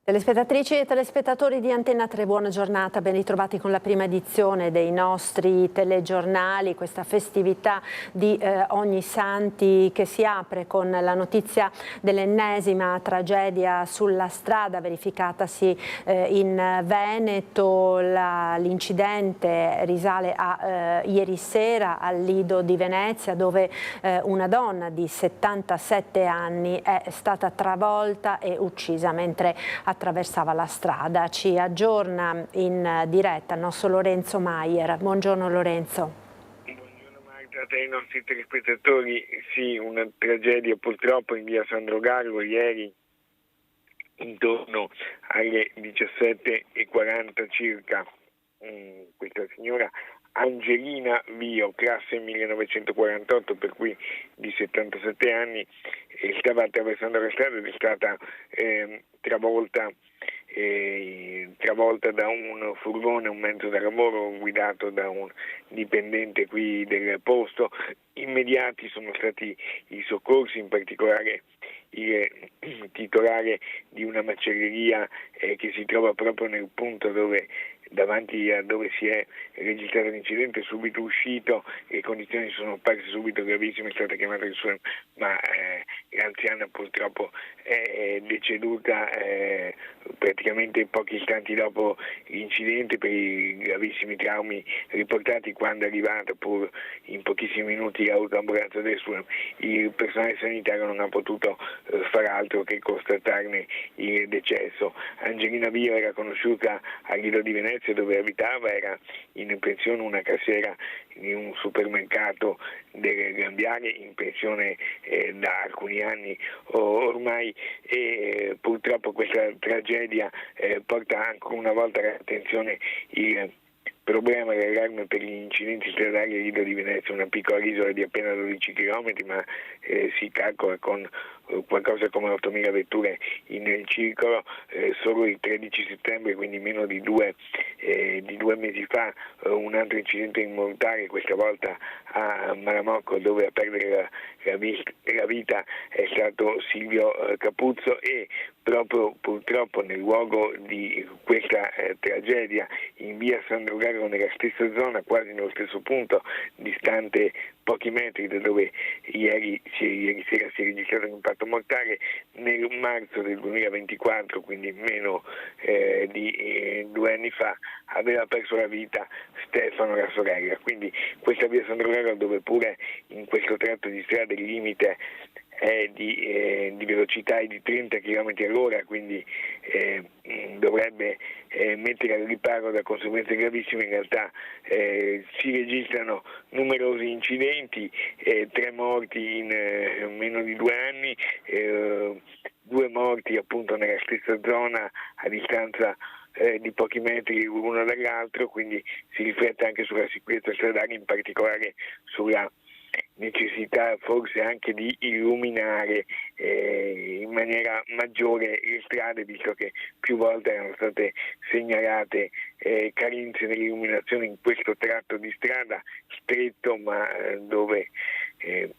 Telespettatrici e telespettatori di Antenna 3, buona giornata, ben ritrovati con la prima edizione dei nostri telegiornali, questa festività di Ognissanti che si apre con la notizia dell'ennesima tragedia sulla strada verificatasi in Veneto. L'incidente risale a ieri sera al Lido di Venezia, dove una donna di 77 anni è stata travolta e uccisa mentre attraversava la strada. Ci aggiorna in diretta il nostro Lorenzo Maier. Buongiorno Lorenzo. Buongiorno Marta, a te e ai nostri telespettatori. Sì, una tragedia purtroppo in via Sandro Gallo ieri intorno alle 17:40 circa. Questa signora Angelina Vio, classe 1948, per cui di 77 anni, stava attraversando la strada ed è stata travolta da un furgone, un mezzo da lavoro guidato da un dipendente qui del posto. Immediati sono stati i soccorsi, in particolare il titolare di una macelleria che si trova proprio nel punto davanti a dove si è registrato l'incidente, subito uscito. Le condizioni sono apparse subito gravissime, è stata chiamata il suo, ma l'anziana purtroppo è deceduta praticamente pochi istanti dopo l'incidente per i gravissimi traumi riportati quando è arrivata, pur in pochissimi minuti, l'autoambulanza del suo. Il personale sanitario non ha potuto far altro che constatarne il decesso. Angelina Vio era conosciuta al Lido di Venezia, dove abitava, era in pensione, una cassiera in un supermercato delle Gambiane, in pensione da alcuni anni ormai, e purtroppo questa tragedia porta ancora una volta all'attenzione il problema dell'allarme per gli incidenti stradali al Lido di Venezia, una piccola isola di appena 12 km, ma si calcola con qualcosa come 8.000 vetture in circolo. Solo il 13 settembre, quindi meno di due mesi fa, un altro incidente mortale, questa volta a Malamocco, dove a perdere la vita è stato Silvio Capuzzo, e proprio purtroppo nel luogo di questa tragedia, in via Sandro Gallo, nella stessa zona, quasi nello stesso punto, distante pochi metri da dove ieri sera si è registrato un impatto mortale, nel marzo del 2024, quindi meno di 2 anni fa, aveva perso la vita Stefano, la sorella. Quindi questa via Sandro Gallo, dove pure in questo tratto di strada il limite è di velocità di 30 km all'ora, quindi dovrebbe mettere al riparo da conseguenze gravissime. In realtà si registrano numerosi incidenti, 3 morti in meno di 2 anni, 2 morti appunto nella stessa zona a distanza di pochi metri l'uno dall'altro, quindi si riflette anche sulla sicurezza stradale, in particolare sulla necessità forse anche di illuminare in maniera maggiore le strade, visto che più volte erano state segnalate carenze nell'illuminazione in questo tratto di strada stretto, ma dove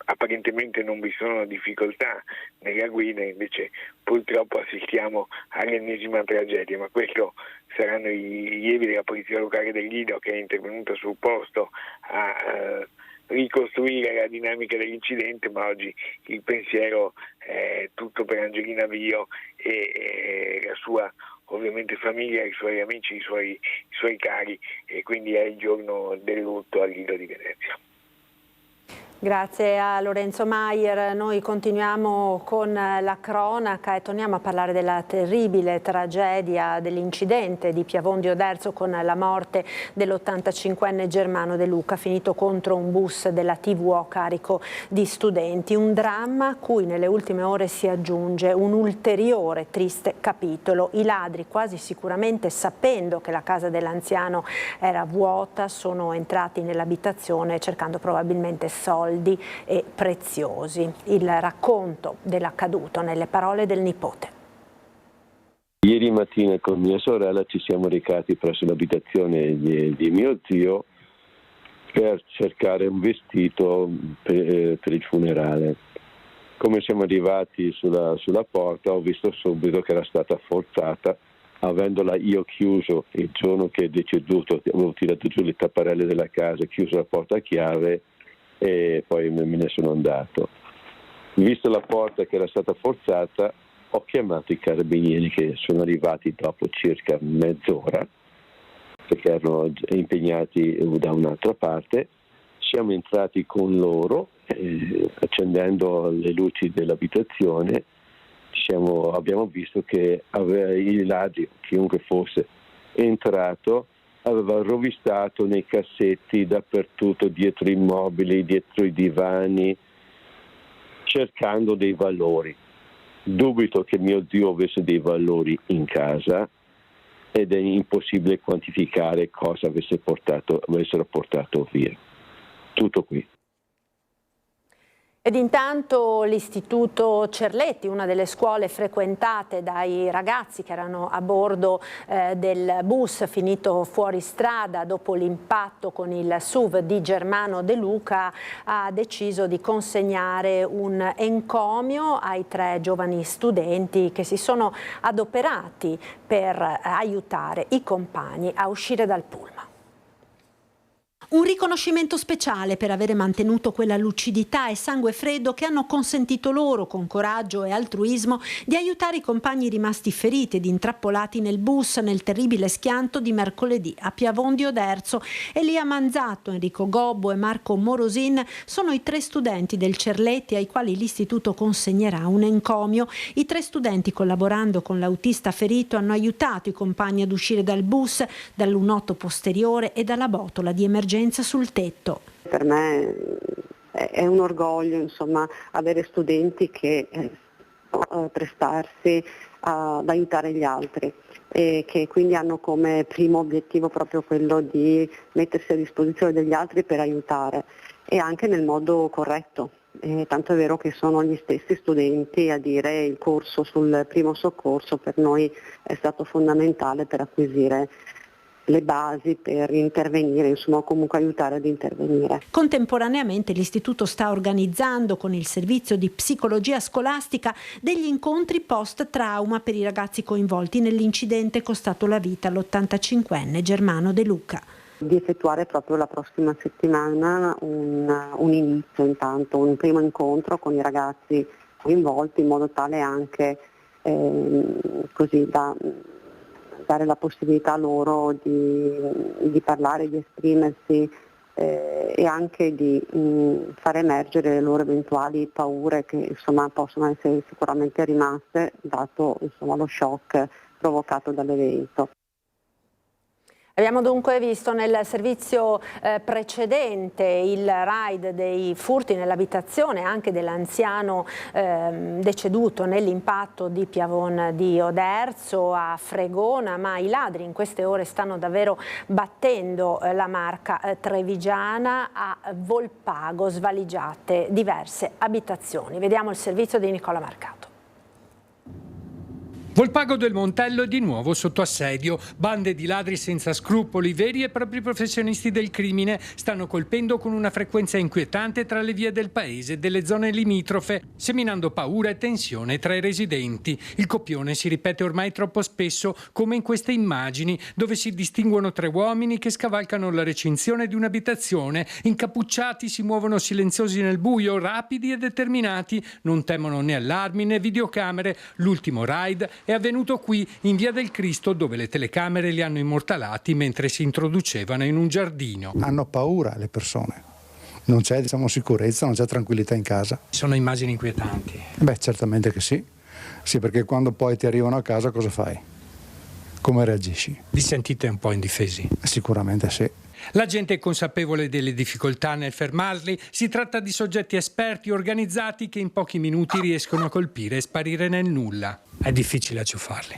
apparentemente non vi sono difficoltà nella guida. Invece purtroppo assistiamo all'ennesima tragedia, ma questo saranno i rilievi della polizia locale del Lido, che è intervenuta sul posto a ricostruire la dinamica dell'incidente, ma oggi il pensiero è tutto per Angelina Vio e la sua ovviamente famiglia, i suoi amici, i suoi cari, e quindi è il giorno del lutto al Lido di Venezia. Grazie a Lorenzo Maier. Noi continuiamo con la cronaca e torniamo a parlare della terribile tragedia dell'incidente di Piavondio d'Erzo, con la morte dell'85enne Germano De Luca, finito contro un bus della TVO carico di studenti. Un dramma a cui nelle ultime ore si aggiunge un ulteriore triste capitolo. I ladri, quasi sicuramente sapendo che la casa dell'anziano era vuota, sono entrati nell'abitazione cercando probabilmente soldi e preziosi. Il racconto dell'accaduto nelle parole del nipote. Ieri mattina con mia sorella ci siamo recati presso l'abitazione di mio zio per cercare un vestito per il funerale. Come siamo arrivati sulla porta, ho visto subito che era stata forzata, avendola io chiuso il giorno che è deceduto, avevo tirato giù le tapparelle della casa, chiuso la porta a chiave e poi me ne sono andato. Visto la porta che era stata forzata, ho chiamato i carabinieri che sono arrivati dopo circa mezz'ora, perché erano impegnati da un'altra parte. Siamo entrati con loro, accendendo le luci dell'abitazione, abbiamo visto che i ladri, chiunque fosse entrato, aveva rovistato nei cassetti dappertutto, dietro i mobili, dietro i divani, cercando dei valori. Dubito che mio zio avesse dei valori in casa ed è impossibile quantificare cosa avessero portato via. Tutto qui. Ed intanto l'Istituto Cerletti, una delle scuole frequentate dai ragazzi che erano a bordo del bus finito fuori strada dopo l'impatto con il SUV di Germano De Luca, ha deciso di consegnare un encomio ai 3 giovani studenti che si sono adoperati per aiutare i compagni a uscire dal pullman. Un riconoscimento speciale per avere mantenuto quella lucidità e sangue freddo che hanno consentito loro, con coraggio e altruismo, di aiutare i compagni rimasti feriti ed intrappolati nel bus nel terribile schianto di mercoledì a Piavondi Oderzo. Elia Manzatto, Enrico Gobbo e Marco Morosin sono i 3 studenti del Cerletti ai quali l'istituto consegnerà un encomio. I 3 studenti, collaborando con l'autista ferito, hanno aiutato i compagni ad uscire dal bus, dal lunotto posteriore e dalla botola di emergenza sul tetto. Per me è un orgoglio, insomma, avere studenti che prestarsi ad aiutare gli altri e che quindi hanno come primo obiettivo proprio quello di mettersi a disposizione degli altri per aiutare, e anche nel modo corretto. Tanto è vero che sono gli stessi studenti a dire il corso sul primo soccorso per noi è stato fondamentale per acquisire le basi per intervenire, insomma, comunque aiutare ad intervenire. Contemporaneamente l'istituto sta organizzando con il servizio di psicologia scolastica degli incontri post-trauma per i ragazzi coinvolti nell'incidente costato la vita all'85enne Germano De Luca. Di effettuare proprio la prossima settimana un inizio, intanto un primo incontro con i ragazzi coinvolti, in modo tale anche così da dare la possibilità loro di parlare, di esprimersi e anche di far emergere le loro eventuali paure che, insomma, possono essere sicuramente rimaste dato, insomma, lo shock provocato dall'evento. Abbiamo dunque visto nel servizio precedente il raid dei furti nell'abitazione anche dell'anziano deceduto nell'impatto di Piavon di Oderzo a Fregona, ma i ladri in queste ore stanno davvero battendo la marca trevigiana. A Volpago svaligiate diverse abitazioni. Vediamo il servizio di Nicola Marcato. Volpago del Montello è di nuovo sotto assedio. Bande di ladri senza scrupoli, veri e propri professionisti del crimine, stanno colpendo con una frequenza inquietante tra le vie del paese e delle zone limitrofe, seminando paura e tensione tra i residenti. Il copione si ripete ormai troppo spesso, come in queste immagini, dove si distinguono 3 uomini che scavalcano la recinzione di un'abitazione. Incappucciati si muovono silenziosi nel buio, rapidi e determinati. Non temono né allarmi né videocamere. L'ultimo raid è avvenuto qui, in Via del Cristo, dove le telecamere li hanno immortalati mentre si introducevano in un giardino. Hanno paura le persone, non c'è, sicurezza, non c'è tranquillità in casa. Sono immagini inquietanti. Beh, certamente che sì. Sì, perché quando poi ti arrivano a casa cosa fai? Come reagisci? Vi sentite un po' indifesi? Sicuramente sì. La gente è consapevole delle difficoltà nel fermarli. Si tratta di soggetti esperti, organizzati, che in pochi minuti riescono a colpire e sparire nel nulla. È difficile acciuffarli.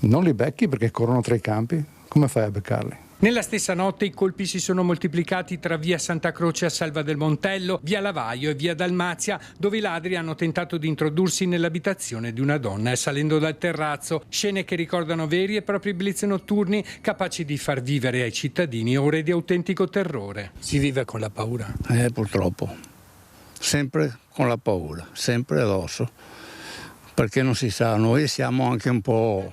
Non li becchi perché corrono tra i campi. Come fai a beccarli? Nella stessa notte i colpi si sono moltiplicati tra via Santa Croce a Selva del Montello, via Lavaio e via Dalmazia, dove i ladri hanno tentato di introdursi nell'abitazione di una donna salendo dal terrazzo. Scene che ricordano veri e propri blitz notturni, capaci di far vivere ai cittadini ore di autentico terrore. Si vive con la paura. Purtroppo. sempre con la paura, sempre addosso, perché non si sa, noi siamo anche un po',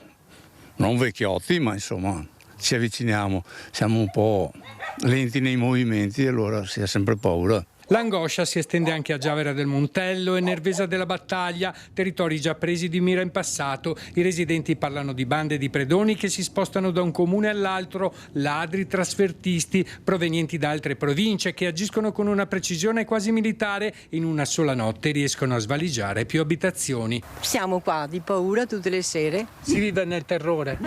non vecchiotti, ma insomma ci avviciniamo, siamo un po' lenti nei movimenti e allora si ha sempre paura. L'angoscia si estende anche a Giavera del Montello e Nervesa della Battaglia, territori già presi di mira in passato. I residenti parlano di bande di predoni che si spostano da un comune all'altro, ladri trasfertisti provenienti da altre province che agiscono con una precisione quasi militare. In una sola notte riescono a svaligiare più abitazioni. Siamo qua di paura tutte le sere. Si vive nel terrore?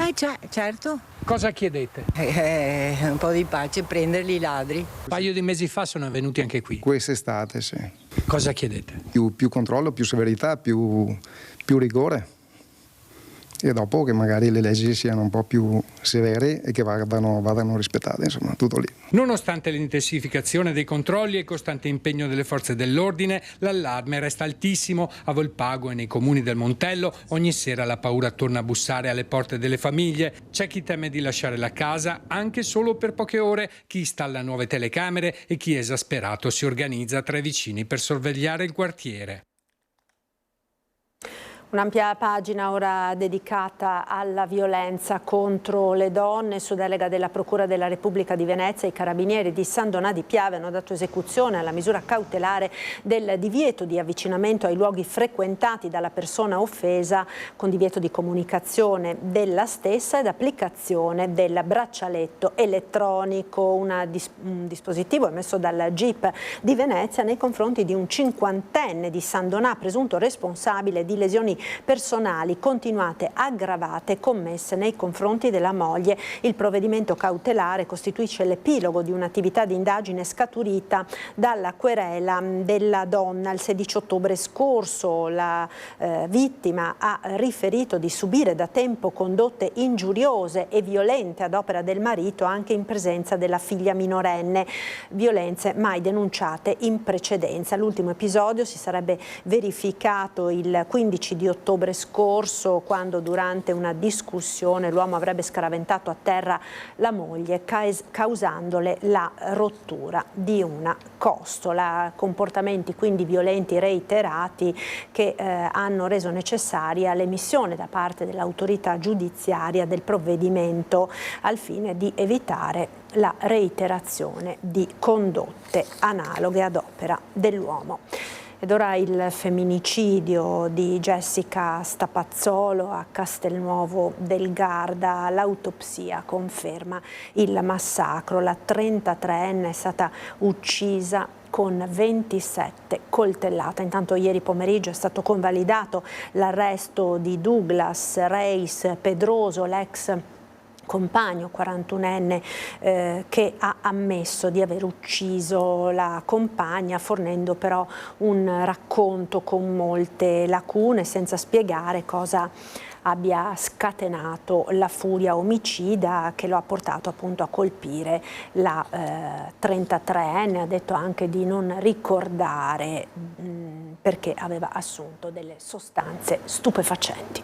Certo. Cosa chiedete? Un po' di pace, prenderli i ladri. Un paio di mesi fa sono venuti anche qui. Quest'estate, sì. Cosa chiedete? Più controllo, più severità, più rigore. E dopo che magari le leggi siano un po' più severe e che vadano rispettate, insomma, tutto lì. Nonostante l'intensificazione dei controlli e il costante impegno delle forze dell'ordine, l'allarme resta altissimo. A Volpago e nei comuni del Montello ogni sera la paura torna a bussare alle porte delle famiglie. C'è chi teme di lasciare la casa anche solo per poche ore, chi installa nuove telecamere e chi esasperato si organizza tra i vicini per sorvegliare il quartiere. Un'ampia pagina ora dedicata alla violenza contro le donne. Su delega della Procura della Repubblica di Venezia, i carabinieri di San Donà di Piave hanno dato esecuzione alla misura cautelare del divieto di avvicinamento ai luoghi frequentati dalla persona offesa, con divieto di comunicazione della stessa ed applicazione del braccialetto elettronico, un dispositivo emesso dal GIP di Venezia nei confronti di un 50enne di San Donà, presunto responsabile di lesioni personali continuate aggravate commesse nei confronti della moglie. Il provvedimento cautelare costituisce l'epilogo di un'attività di indagine scaturita dalla querela della donna il 16 ottobre scorso. La vittima ha riferito di subire da tempo condotte ingiuriose e violente ad opera del marito anche in presenza della figlia minorenne, violenze mai denunciate in precedenza. L'ultimo episodio si sarebbe verificato il 15 di ottobre scorso, quando durante una discussione l'uomo avrebbe scaraventato a terra la moglie, causandole la rottura di una costola. Comportamenti quindi violenti reiterati che hanno reso necessaria l'emissione da parte dell'autorità giudiziaria del provvedimento al fine di evitare la reiterazione di condotte analoghe ad opera dell'uomo. Ed ora il femminicidio di Jessica Stapazzolo a Castelnuovo del Garda. L'autopsia conferma il massacro. La 33enne è stata uccisa con 27 coltellate. Intanto ieri pomeriggio è stato convalidato l'arresto di Douglas Reis Pedroso, l'ex compagno 41enne che ha ammesso di aver ucciso la compagna, fornendo però un racconto con molte lacune, senza spiegare cosa abbia scatenato la furia omicida che lo ha portato appunto a colpire la 33enne. Ha detto anche di non ricordare perché aveva assunto delle sostanze stupefacenti.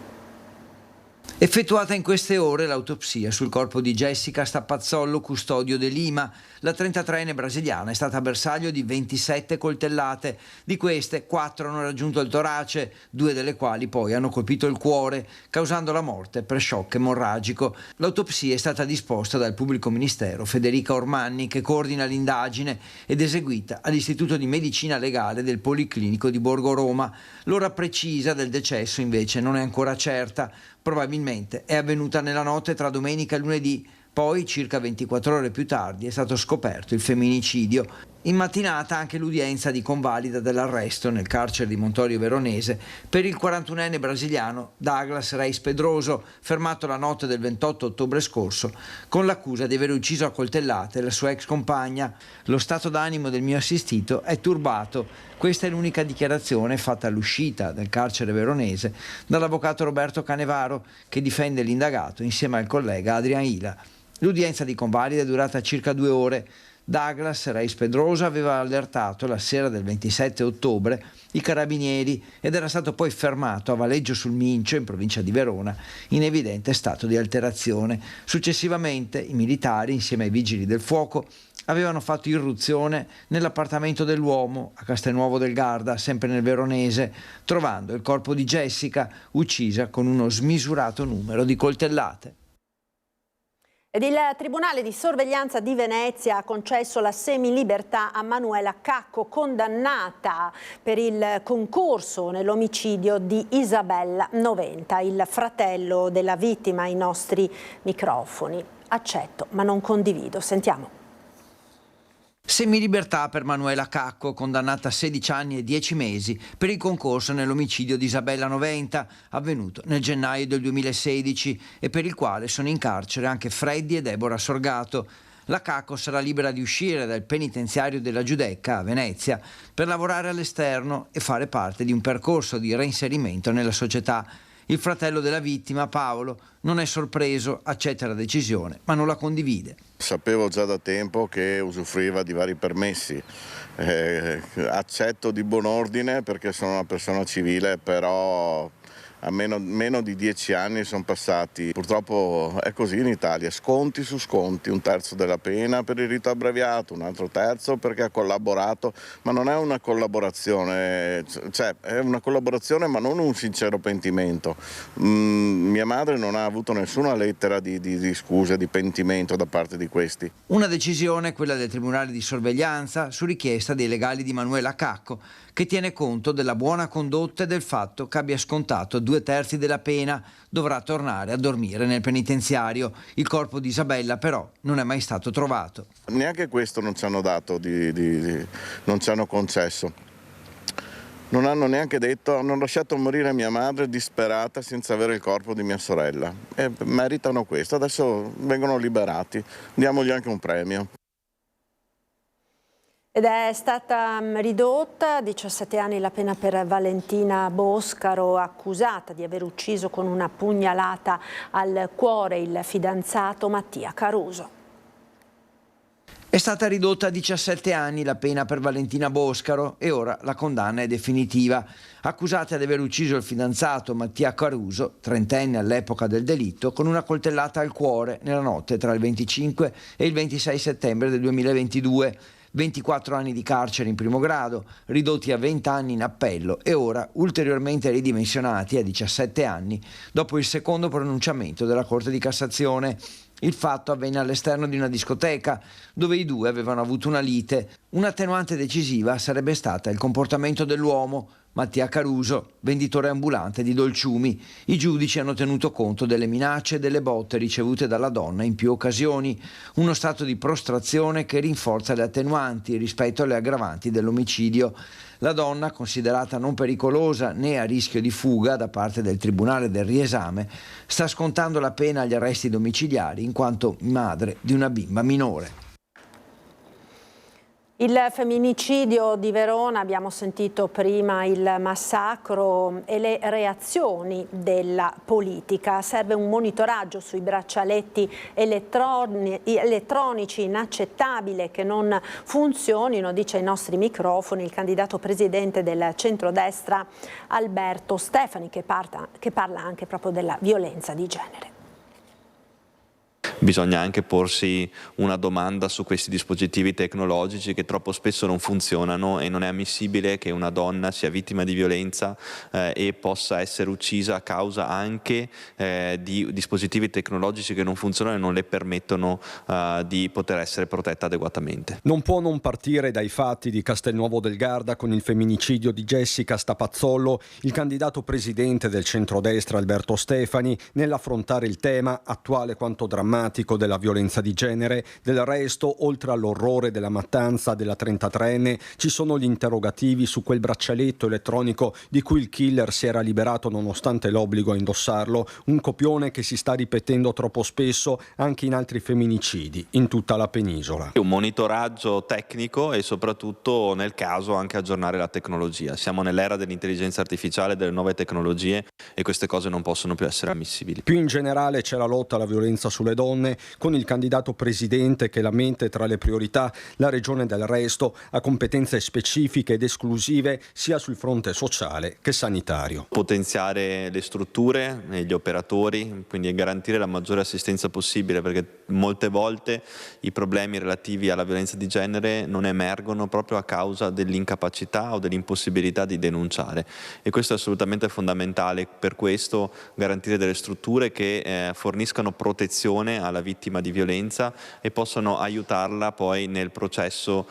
Effettuata in queste ore l'autopsia sul corpo di Jessica Stapazzolo, custodio de Lima. La 33enne brasiliana è stata bersaglio di 27 coltellate. Di queste 4 hanno raggiunto il torace, 2 delle quali poi hanno colpito il cuore, causando la morte per shock emorragico. L'autopsia è stata disposta dal pubblico ministero Federica Ormanni, che coordina l'indagine, ed eseguita all'Istituto di Medicina Legale del Policlinico di Borgo Roma. L'ora precisa del decesso invece non è ancora certa. Probabilmente è avvenuta nella notte tra domenica e lunedì, poi circa 24 ore più tardi è stato scoperto il femminicidio. In mattinata anche l'udienza di convalida dell'arresto nel carcere di Montorio Veronese per il 41enne brasiliano Douglas Reis Pedroso, fermato la notte del 28 ottobre scorso con l'accusa di aver ucciso a coltellate la sua ex compagna. Lo stato d'animo del mio assistito è turbato. Questa è l'unica dichiarazione fatta all'uscita del carcere veronese dall'avvocato Roberto Canevaro, che difende l'indagato insieme al collega Adrian Ila. L'udienza di convalida è durata circa 2 ore. Douglas Reis Pedroso aveva allertato la sera del 27 ottobre i carabinieri ed era stato poi fermato a Valeggio sul Mincio, in provincia di Verona, in evidente stato di alterazione. Successivamente i militari, insieme ai vigili del fuoco, avevano fatto irruzione nell'appartamento dell'uomo a Castelnuovo del Garda, sempre nel Veronese, trovando il corpo di Jessica uccisa con uno smisurato numero di coltellate. Ed il Tribunale di sorveglianza di Venezia ha concesso la semilibertà a Manuela Cacco, condannata per il concorso nell'omicidio di Isabella Noventa, il fratello della vittima, ai nostri microfoni. Accetto, ma non condivido. Sentiamo. Semilibertà per Manuela Cacco, condannata a 16 anni e 10 mesi per il concorso nell'omicidio di Isabella Noventa, avvenuto nel gennaio del 2016 e per il quale sono in carcere anche Freddy e Deborah Sorgato. La Cacco sarà libera di uscire dal penitenziario della Giudecca a Venezia per lavorare all'esterno e fare parte di un percorso di reinserimento nella società. Il fratello della vittima, Paolo, non è sorpreso, accetta la decisione, ma non la condivide. Sapevo già da tempo che usufruiva di vari permessi. Accetto di buon ordine perché sono una persona civile, però a meno di 10 anni sono passati. Purtroppo è così in Italia, sconti su sconti, un terzo della pena per il rito abbreviato, un altro terzo perché ha collaborato, ma non è una collaborazione, cioè è una collaborazione ma non un sincero pentimento. Mia madre non ha avuto nessuna lettera di scusa, di pentimento da parte di questi. Una decisione, quella del Tribunale di sorveglianza, su richiesta dei legali di Manuela Cacco, che tiene conto della buona condotta e del fatto che abbia scontato 2/3 della pena, dovrà tornare a dormire nel penitenziario. Il corpo di Isabella però non è mai stato trovato. Neanche questo non ci hanno dato, non ci hanno concesso. Non hanno neanche detto, hanno lasciato morire mia madre disperata senza avere il corpo di mia sorella. E meritano questo, adesso vengono liberati, diamogli anche un premio. Ed è stata ridotta a 17 anni la pena per Valentina Boscaro, accusata di aver ucciso con una pugnalata al cuore il fidanzato Mattia Caruso. È stata ridotta a 17 anni la pena per Valentina Boscaro e ora la condanna è definitiva. Accusata di aver ucciso il fidanzato Mattia Caruso, 30enne all'epoca del delitto, con una coltellata al cuore nella notte tra il 25 e il 26 settembre del 2022. 24 anni di carcere in primo grado, ridotti a 20 anni in appello e ora ulteriormente ridimensionati a 17 anni dopo il secondo pronunciamento della Corte di Cassazione. Il fatto avvenne all'esterno di una discoteca dove i due avevano avuto una lite. Un'attenuante decisiva sarebbe stata il comportamento dell'uomo, Mattia Caruso, venditore ambulante di dolciumi. I giudici hanno tenuto conto delle minacce e delle botte ricevute dalla donna in più occasioni, uno stato di prostrazione che rinforza le attenuanti rispetto alle aggravanti dell'omicidio. La donna, considerata non pericolosa né a rischio di fuga da parte del Tribunale del riesame, sta scontando la pena agli arresti domiciliari in quanto madre di una bimba minore. Il femminicidio di Verona, abbiamo sentito prima il massacro e le reazioni della politica. Serve un monitoraggio sui braccialetti elettronici, inaccettabile che non funzionino, dice ai nostri microfoni il candidato presidente del centrodestra Alberto Stefani, che parla anche proprio della violenza di genere. Bisogna anche porsi una domanda su questi dispositivi tecnologici che troppo spesso non funzionano e non è ammissibile che una donna sia vittima di violenza e possa essere uccisa a causa anche di dispositivi tecnologici che non funzionano e non le permettono di poter essere protetta adeguatamente. Non può non partire dai fatti di Castelnuovo del Garda con il femminicidio di Jessica Stapazzollo, il candidato presidente del centrodestra Alberto Stefani, nell'affrontare il tema attuale quanto drammatico della violenza di genere. Del resto, oltre all'orrore della mattanza della 33enne, ci sono gli interrogativi su quel braccialetto elettronico di cui il killer si era liberato nonostante l'obbligo a indossarlo, un copione che si sta ripetendo troppo spesso anche in altri femminicidi in tutta la penisola. Un monitoraggio tecnico e soprattutto nel caso anche aggiornare la tecnologia. Siamo nell'era dell'intelligenza artificiale, delle nuove tecnologie e queste cose non possono più essere ammissibili. Più in generale c'è la lotta alla violenza sulle donne, donne, con il candidato presidente che la mette tra le priorità la Regione del Resto ha competenze specifiche ed esclusive sia sul fronte sociale che sanitario. Potenziare le strutture e gli operatori, quindi garantire la maggiore assistenza possibile, perché molte volte i problemi relativi alla violenza di genere non emergono proprio a causa dell'incapacità o dell'impossibilità di denunciare, e questo è assolutamente fondamentale. Per questo garantire delle strutture che forniscano protezione alla vittima di violenza e possano aiutarla poi nel processo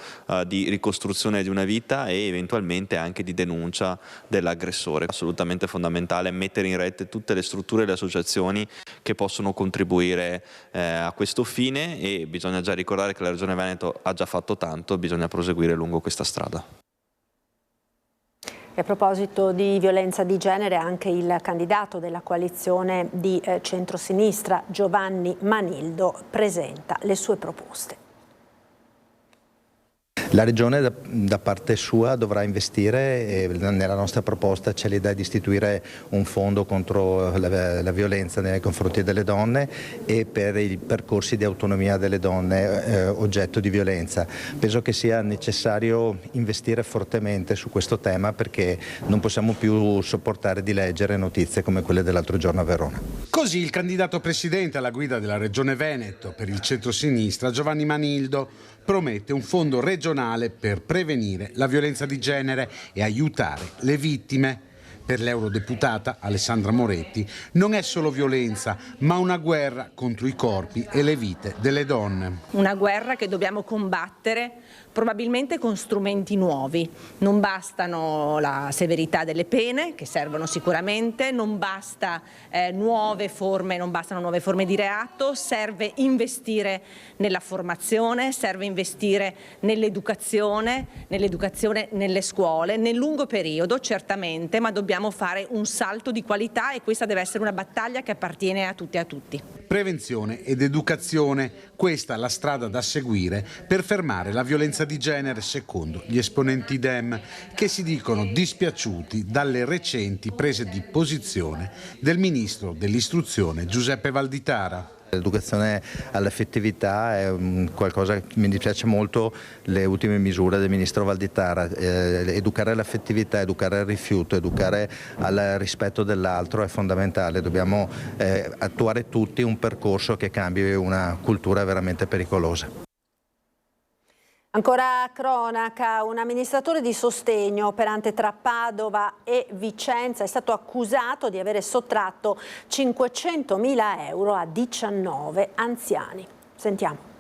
di ricostruzione di una vita e eventualmente anche di denuncia dell'aggressore. Assolutamente fondamentale mettere in rete tutte le strutture e le associazioni che possono contribuire a questo fine, e bisogna già ricordare che la Regione Veneto ha già fatto tanto, bisogna proseguire lungo questa strada. E a proposito di violenza di genere, anche il candidato della coalizione di centrosinistra, Giovanni Manildo, presenta le sue proposte. La Regione da parte sua dovrà investire, e nella nostra proposta c'è l'idea di istituire un fondo contro la violenza nei confronti delle donne e per i percorsi di autonomia delle donne oggetto di violenza. Penso che sia necessario investire fortemente su questo tema, perché non possiamo più sopportare di leggere notizie come quelle dell'altro giorno a Verona. Così il candidato presidente alla guida della Regione Veneto per il centro-sinistra, Giovanni Manildo, promette un fondo regionale per prevenire la violenza di genere e aiutare le vittime. Per l'eurodeputata Alessandra Moretti non è solo violenza, ma una guerra contro i corpi e le vite delle donne. Una guerra che dobbiamo combattere probabilmente con strumenti nuovi. Non bastano la severità delle pene, che servono sicuramente, non bastano nuove forme di reato, serve investire nella formazione, serve investire nell'educazione nelle scuole, nel lungo periodo certamente, ma dobbiamo fare un salto di qualità, e questa deve essere una battaglia che appartiene a tutte e a tutti. Prevenzione ed educazione, questa è la strada da seguire per fermare la violenza di genere, secondo gli esponenti Dem, che si dicono dispiaciuti dalle recenti prese di posizione del ministro dell'istruzione Giuseppe Valditara. L'educazione all'affettività è qualcosa che mi dispiace molto, le ultime misure del ministro Valditara. Educare all'affettività, educare al rifiuto, educare al rispetto dell'altro è fondamentale. Dobbiamo attuare tutti un percorso che cambi una cultura veramente pericolosa. Ancora cronaca, un amministratore di sostegno operante tra Padova e Vicenza è stato accusato di avere sottratto 500.000 euro a 19 anziani. Sentiamo.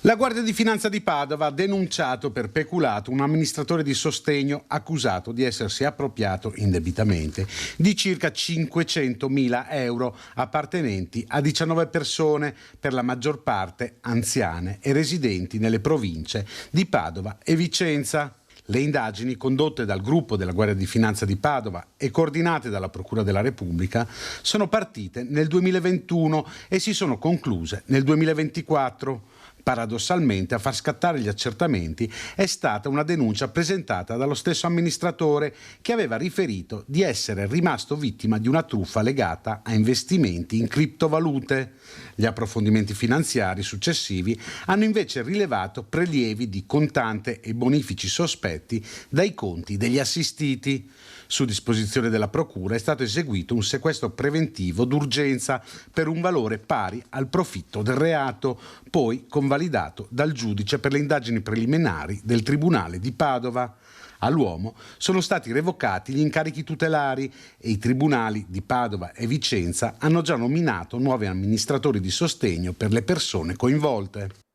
La Guardia di Finanza di Padova ha denunciato per peculato un amministratore di sostegno accusato di essersi appropriato indebitamente di circa 500.000 euro appartenenti a 19 persone, per la maggior parte anziane e residenti nelle province di Padova e Vicenza. Le indagini, condotte dal gruppo della Guardia di Finanza di Padova e coordinate dalla Procura della Repubblica, sono partite nel 2021 e si sono concluse nel 2024. Paradossalmente, a far scattare gli accertamenti è stata una denuncia presentata dallo stesso amministratore, che aveva riferito di essere rimasto vittima di una truffa legata a investimenti in criptovalute. Gli approfondimenti finanziari successivi hanno invece rilevato prelievi di contante e bonifici sospetti dai conti degli assistiti. Su disposizione della Procura è stato eseguito un sequestro preventivo d'urgenza per un valore pari al profitto del reato, poi convalidato dal giudice per le indagini preliminari del Tribunale di Padova. All'uomo sono stati revocati gli incarichi tutelari e i tribunali di Padova e Vicenza hanno già nominato nuovi amministratori di sostegno per le persone coinvolte.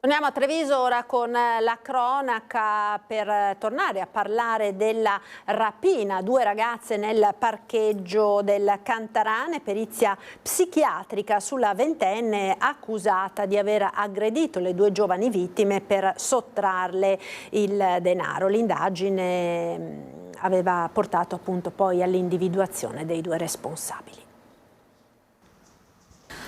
Torniamo a Treviso ora con la cronaca per tornare a parlare della rapina. 2 ragazze nel parcheggio del Cantarane, perizia psichiatrica sulla ventenne accusata di aver aggredito le 2 giovani vittime per sottrarle il denaro. L'indagine aveva portato appunto poi all'individuazione dei 2 responsabili.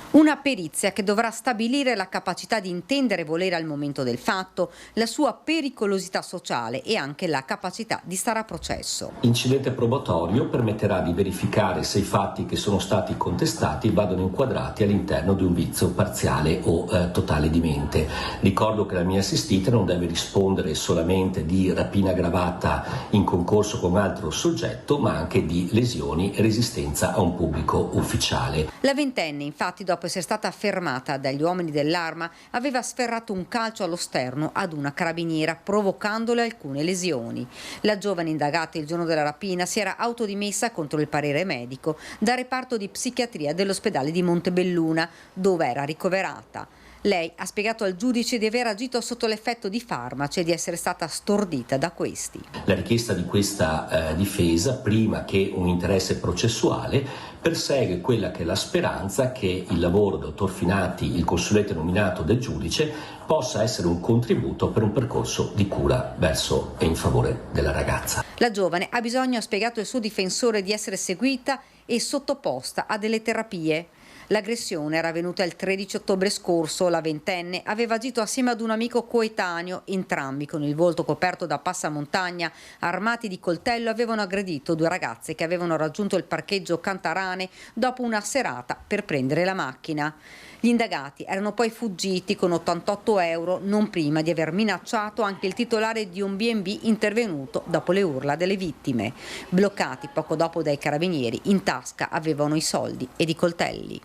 Una perizia che dovrà stabilire la capacità di intendere e volere al momento del fatto, la sua pericolosità sociale e anche la capacità di stare a processo. L'incidente probatorio permetterà di verificare se i fatti che sono stati contestati vadano inquadrati all'interno di un vizio parziale o totale di mente. Ricordo che la mia assistita non deve rispondere solamente di rapina aggravata in concorso con altro soggetto, ma anche di lesioni e resistenza a un pubblico ufficiale. La ventenne, infatti, dopo essere stata fermata dagli uomini dell'Arma, aveva sferrato un calcio allo sterno ad una carabiniera, provocandole alcune lesioni. La giovane indagata il giorno della rapina si era autodimessa contro il parere medico dal reparto di psichiatria dell'ospedale di Montebelluna, dove era ricoverata. Lei ha spiegato al giudice di aver agito sotto l'effetto di farmaci e di essere stata stordita da questi. La richiesta di questa difesa, prima che un interesse processuale, persegue quella che è la speranza che il lavoro del dottor Finati, il consulente nominato del giudice, possa essere un contributo per un percorso di cura verso e in favore della ragazza. La giovane ha bisogno, ha spiegato il suo difensore, di essere seguita e sottoposta a delle terapie. L'aggressione era avvenuta il 13 ottobre scorso. La ventenne aveva agito assieme ad un amico coetaneo. Entrambi, con il volto coperto da passamontagna, armati di coltello, avevano aggredito due ragazze che avevano raggiunto il parcheggio Cantarane dopo una serata per prendere la macchina. Gli indagati erano poi fuggiti con 88 euro, non prima di aver minacciato anche il titolare di un B&B intervenuto dopo le urla delle vittime. Bloccati poco dopo dai carabinieri, in tasca avevano i soldi ed i coltelli.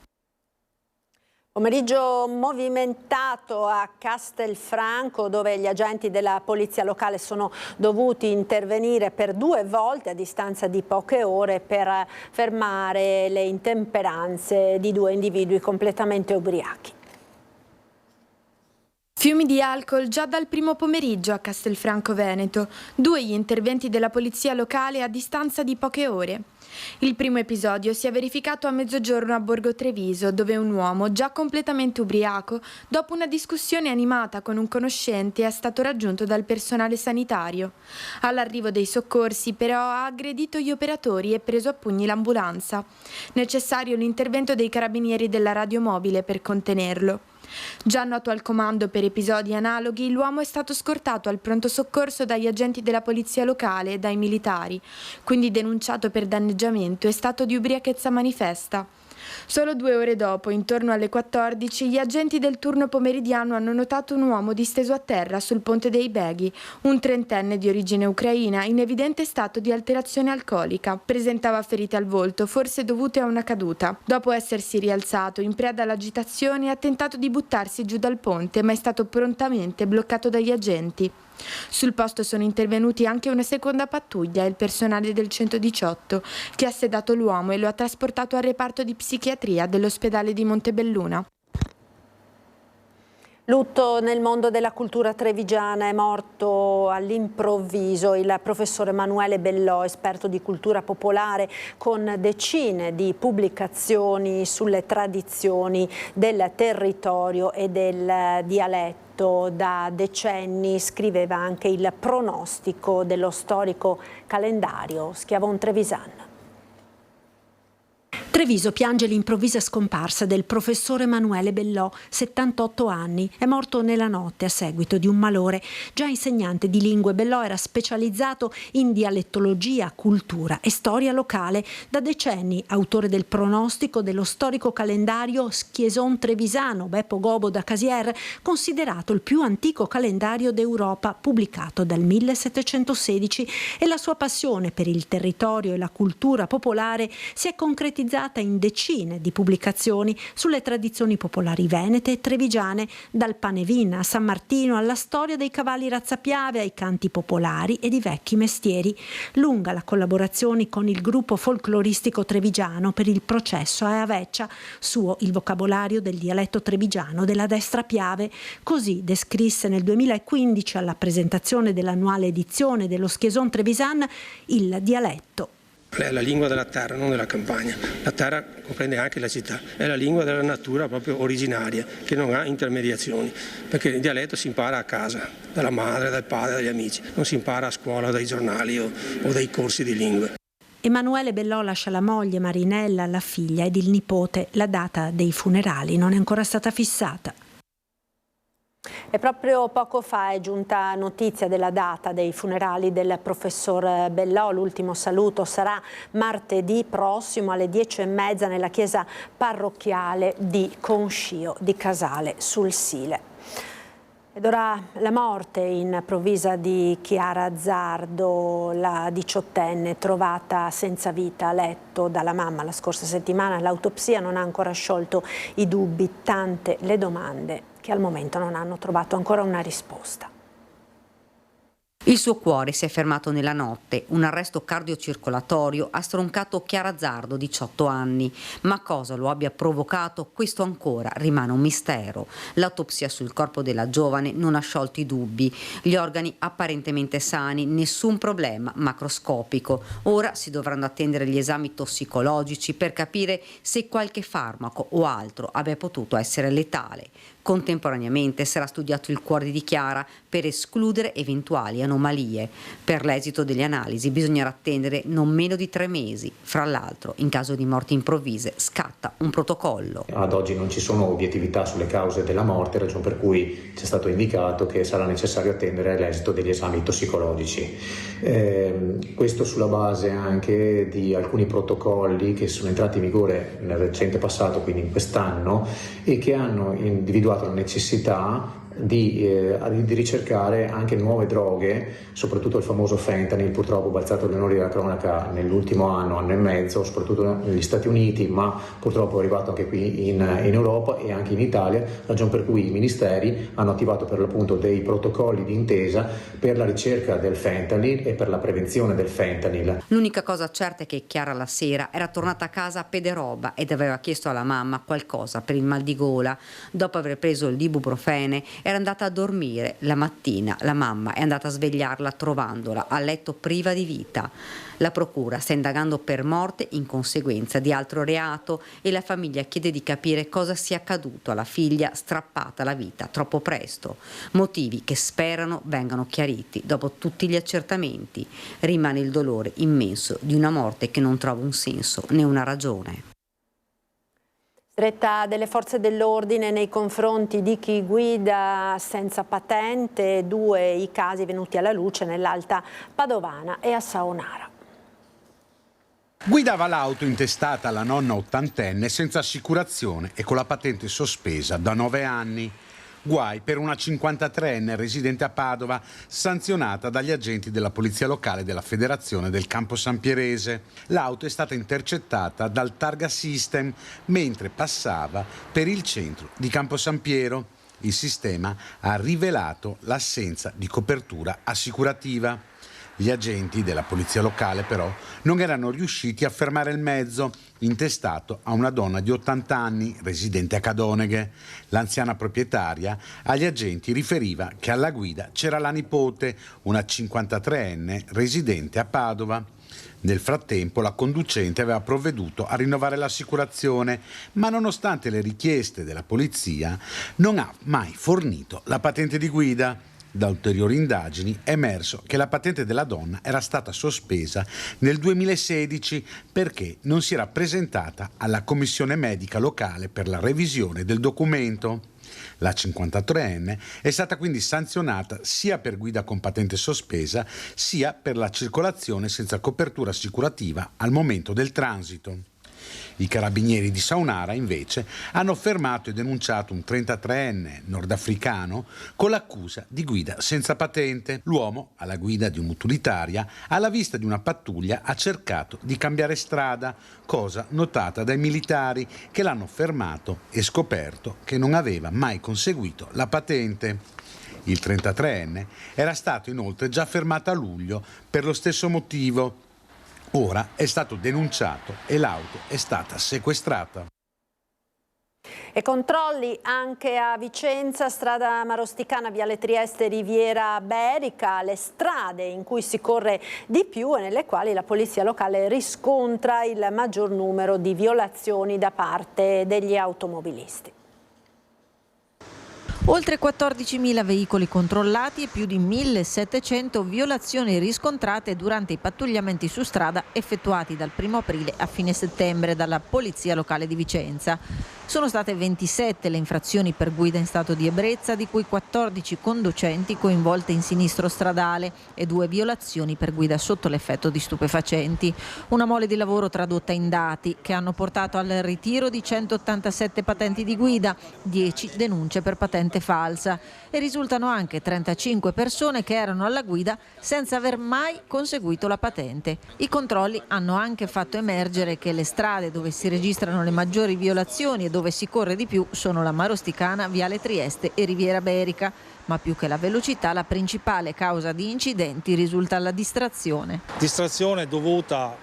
Pomeriggio movimentato a Castelfranco, dove gli agenti della polizia locale sono dovuti intervenire per 2 volte a distanza di poche ore per fermare le intemperanze di 2 individui completamente ubriachi. Fiumi di alcol già dal primo pomeriggio a Castelfranco Veneto, 2 gli interventi della polizia locale a distanza di poche ore. Il primo episodio si è verificato a mezzogiorno a Borgo Treviso, dove un uomo, già completamente ubriaco, dopo una discussione animata con un conoscente, è stato raggiunto dal personale sanitario. All'arrivo dei soccorsi, però, ha aggredito gli operatori e preso a pugni l'ambulanza. Necessario l'intervento dei carabinieri della radiomobile per contenerlo. Già noto al comando per episodi analoghi, l'uomo è stato scortato al pronto soccorso dagli agenti della polizia locale e dai militari, quindi denunciato per danneggiamento e stato di ubriachezza manifesta. Solo 2 ore dopo, intorno alle 14, gli agenti del turno pomeridiano hanno notato un uomo disteso a terra sul ponte dei Beghi, un 30enne di origine ucraina in evidente stato di alterazione alcolica. Presentava ferite al volto, forse dovute a una caduta. Dopo essersi rialzato, in preda all'agitazione, ha tentato di buttarsi giù dal ponte, ma è stato prontamente bloccato dagli agenti. Sul posto sono intervenuti anche una seconda pattuglia e il personale del 118 che ha sedato l'uomo e lo ha trasportato al reparto di psichiatria dell'ospedale di Montebelluna. Lutto nel mondo della cultura trevigiana, è morto all'improvviso il professore Emanuele Bellò, esperto di cultura popolare con decine di pubblicazioni sulle tradizioni del territorio e del dialetto. Da decenni scriveva anche il pronostico dello storico calendario Schiavon Trevisan. Treviso piange l'improvvisa scomparsa del professore Emanuele Bellò, 78 anni. È morto nella notte a seguito di un malore. Già insegnante di lingue, Bellò era specializzato in dialettologia, cultura e storia locale. Da decenni autore del pronostico dello storico calendario Schieson Trevisano, Beppo Gobo da Casier, considerato il più antico calendario d'Europa, pubblicato dal 1716, e la sua passione per il territorio e la cultura popolare si è concretizzata in decine di pubblicazioni sulle tradizioni popolari venete e trevigiane, dal Panevin a San Martino alla storia dei cavalli razzapiave ai canti popolari e di vecchi mestieri. Lunga la collaborazione con il gruppo folcloristico trevigiano per il processo a Aveccia, suo il vocabolario del dialetto trevigiano della destra piave. Così descrisse nel 2015 alla presentazione dell'annuale edizione dello Schieson Trevisan il dialetto. È la lingua della terra, non della campagna. La terra comprende anche la città, è la lingua della natura proprio originaria, che non ha intermediazioni, perché il dialetto si impara a casa, dalla madre, dal padre, dagli amici, non si impara a scuola, dai giornali o dai corsi di lingue. Emanuele Bellò lascia la moglie Marinella, la figlia ed il nipote. La data dei funerali non è ancora stata fissata. E proprio poco fa è giunta notizia della data dei funerali del professor Bellò. L'ultimo saluto sarà martedì prossimo alle 10:30 nella chiesa parrocchiale di Conscio di Casale sul Sile. Ed ora la morte improvvisa di Chiara Zardo, la 18enne trovata senza vita a letto dalla mamma la scorsa settimana. L'autopsia non ha ancora sciolto i dubbi, tante le domande che al momento non hanno trovato ancora una risposta. Il suo cuore si è fermato nella notte, un arresto cardiocircolatorio ha stroncato Chiara Zardo, 18 anni, ma cosa lo abbia provocato, questo ancora rimane un mistero. L'autopsia sul corpo della giovane non ha sciolto i dubbi, gli organi apparentemente sani, nessun problema macroscopico. Ora si dovranno attendere gli esami tossicologici per capire se qualche farmaco o altro abbia potuto essere letale. Contemporaneamente sarà studiato il cuore di Chiara per escludere eventuali anomalie. Per l'esito delle analisi bisognerà attendere non meno di 3 mesi. Fra l'altro, in caso di morti improvvise scatta un protocollo. Ad oggi non ci sono obiettività sulle cause della morte, ragion per cui ci è stato indicato che sarà necessario attendere l'esito degli esami tossicologici. Questo sulla base anche di alcuni protocolli che sono entrati in vigore nel recente passato, quindi in quest'anno, e che hanno individuato la necessità di ricercare anche nuove droghe, soprattutto il famoso fentanyl, purtroppo balzato agli onori della cronaca nell'ultimo anno e mezzo, soprattutto negli Stati Uniti, ma purtroppo è arrivato anche qui in Europa e anche in Italia, ragion per cui i ministeri hanno attivato per l'appunto dei protocolli di intesa per la ricerca del fentanyl e per la prevenzione del fentanyl. L'unica cosa certa è che Chiara la sera era tornata a casa a pederoba ed aveva chiesto alla mamma qualcosa per il mal di gola. Dopo aver preso l'ibuprofene era andata a dormire. La mattina la mamma è andata a svegliarla trovandola a letto priva di vita. La procura sta indagando per morte in conseguenza di altro reato e la famiglia chiede di capire cosa sia accaduto alla figlia strappata alla vita troppo presto. Motivi che sperano vengano chiariti dopo tutti gli accertamenti. Rimane il dolore immenso di una morte che non trova un senso né una ragione. Stretta delle forze dell'ordine nei confronti di chi guida senza patente, 2 i casi venuti alla luce nell'Alta Padovana e a Saonara. Guidava l'auto intestata alla nonna 80enne senza assicurazione e con la patente sospesa da 9 anni. Guai per una 53enne residente a Padova, sanzionata dagli agenti della polizia locale della Federazione del Campo Sampierese. L'auto è stata intercettata dal Targa System mentre passava per il centro di Campo Sampiero. Il sistema ha rivelato l'assenza di copertura assicurativa. Gli agenti della polizia locale però non erano riusciti a fermare il mezzo intestato a una donna di 80 anni residente a Cadoneghe. L'anziana proprietaria agli agenti riferiva che alla guida c'era la nipote, una 53enne residente a Padova. Nel frattempo la conducente aveva provveduto a rinnovare l'assicurazione, ma nonostante le richieste della polizia non ha mai fornito la patente di guida. Da ulteriori indagini è emerso che la patente della donna era stata sospesa nel 2016 perché non si era presentata alla commissione medica locale per la revisione del documento. La 53enne è stata quindi sanzionata sia per guida con patente sospesa sia per la circolazione senza copertura assicurativa al momento del transito. I carabinieri di Saonara, invece, hanno fermato e denunciato un 33enne nordafricano con l'accusa di guida senza patente. L'uomo, alla guida di un'utilitaria, alla vista di una pattuglia ha cercato di cambiare strada, cosa notata dai militari che l'hanno fermato e scoperto che non aveva mai conseguito la patente. Il 33enne era stato inoltre già fermato a luglio per lo stesso motivo. Ora è stato denunciato e l'auto è stata sequestrata. E controlli anche a Vicenza, strada Marosticana, Viale Trieste, Riviera Berica, le strade in cui si corre di più e nelle quali la polizia locale riscontra il maggior numero di violazioni da parte degli automobilisti. Oltre 14.000 veicoli controllati e più di 1.700 violazioni riscontrate durante i pattugliamenti su strada effettuati dal 1 aprile a fine settembre dalla Polizia Locale di Vicenza. Sono state 27 le infrazioni per guida in stato di ebbrezza, di cui 14 conducenti coinvolte in sinistro stradale e 2 violazioni per guida sotto l'effetto di stupefacenti. Una mole di lavoro tradotta in dati che hanno portato al ritiro di 187 patenti di guida, 10 denunce per patente falsa e risultano anche 35 persone che erano alla guida senza aver mai conseguito la patente. I controlli hanno anche fatto emergere che le strade dove si registrano le maggiori violazioni e dove si corre di più sono la Marosticana, Viale Trieste e Riviera Berica. Ma più che la velocità, la principale causa di incidenti risulta la distrazione. Distrazione dovuta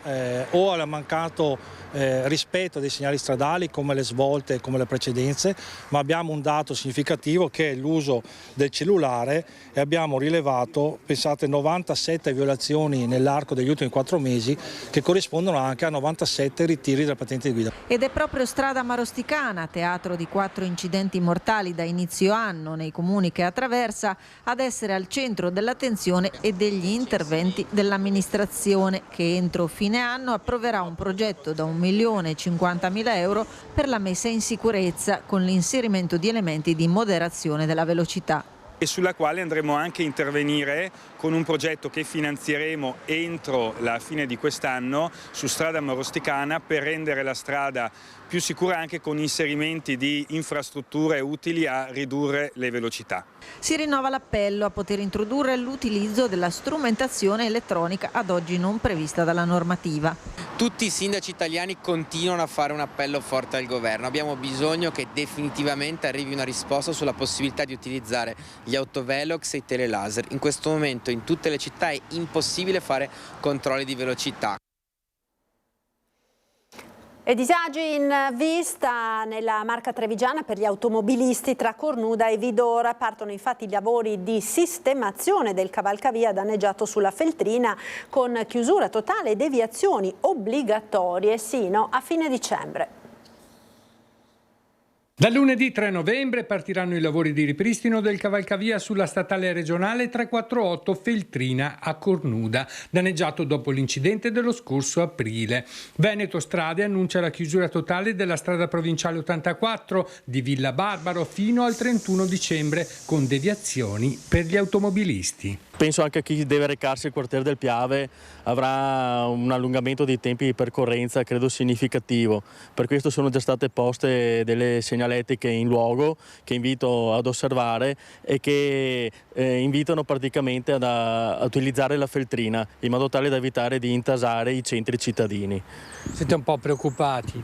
o al mancato rispetto dei segnali stradali come le svolte, come le precedenze, ma abbiamo un dato significativo che è l'uso del cellulare e abbiamo rilevato, pensate, 97 violazioni nell'arco degli ultimi 4 mesi che corrispondono anche a 97 ritiri della patente di guida. Ed è proprio strada Marosticana, teatro di 4 incidenti mortali da inizio anno nei comuni che attraversa, ad essere al centro dell'attenzione e degli interventi dell'amministrazione, che entro fine anno approverà un progetto da 1.050.000 euro per la messa in sicurezza con l'inserimento di elementi di moderazione della velocità. E sulla quale andremo anche a intervenire con un progetto che finanzieremo entro la fine di quest'anno su strada Marosticana per rendere la strada più sicura anche con inserimenti di infrastrutture utili a ridurre le velocità. Si rinnova l'appello a poter introdurre l'utilizzo della strumentazione elettronica ad oggi non prevista dalla normativa. Tutti i sindaci italiani continuano a fare un appello forte al governo. Abbiamo bisogno che definitivamente arrivi una risposta sulla possibilità di utilizzare gli autovelox e i telelaser. In questo momento in tutte le città è impossibile fare controlli di velocità. E disagi in vista nella Marca Trevigiana per gli automobilisti tra Cornuda e Vidora. Partono infatti i lavori di sistemazione del cavalcavia danneggiato sulla Feltrina, con chiusura totale e deviazioni obbligatorie sino a fine dicembre. Da lunedì 3 novembre partiranno i lavori di ripristino del cavalcavia sulla statale regionale 348 Feltrina a Cornuda, danneggiato dopo l'incidente dello scorso aprile. Veneto Strade annuncia la chiusura totale della strada provinciale 84 di Villa Barbaro fino al 31 dicembre, con deviazioni per gli automobilisti. Penso anche a chi deve recarsi al quartiere del Piave avrà un allungamento dei tempi di percorrenza credo significativo. Per questo sono già state poste delle segnaletiche in luogo che invito ad osservare e che invitano praticamente a utilizzare la Feltrina in modo tale da evitare di intasare i centri cittadini. Siete un po' preoccupati?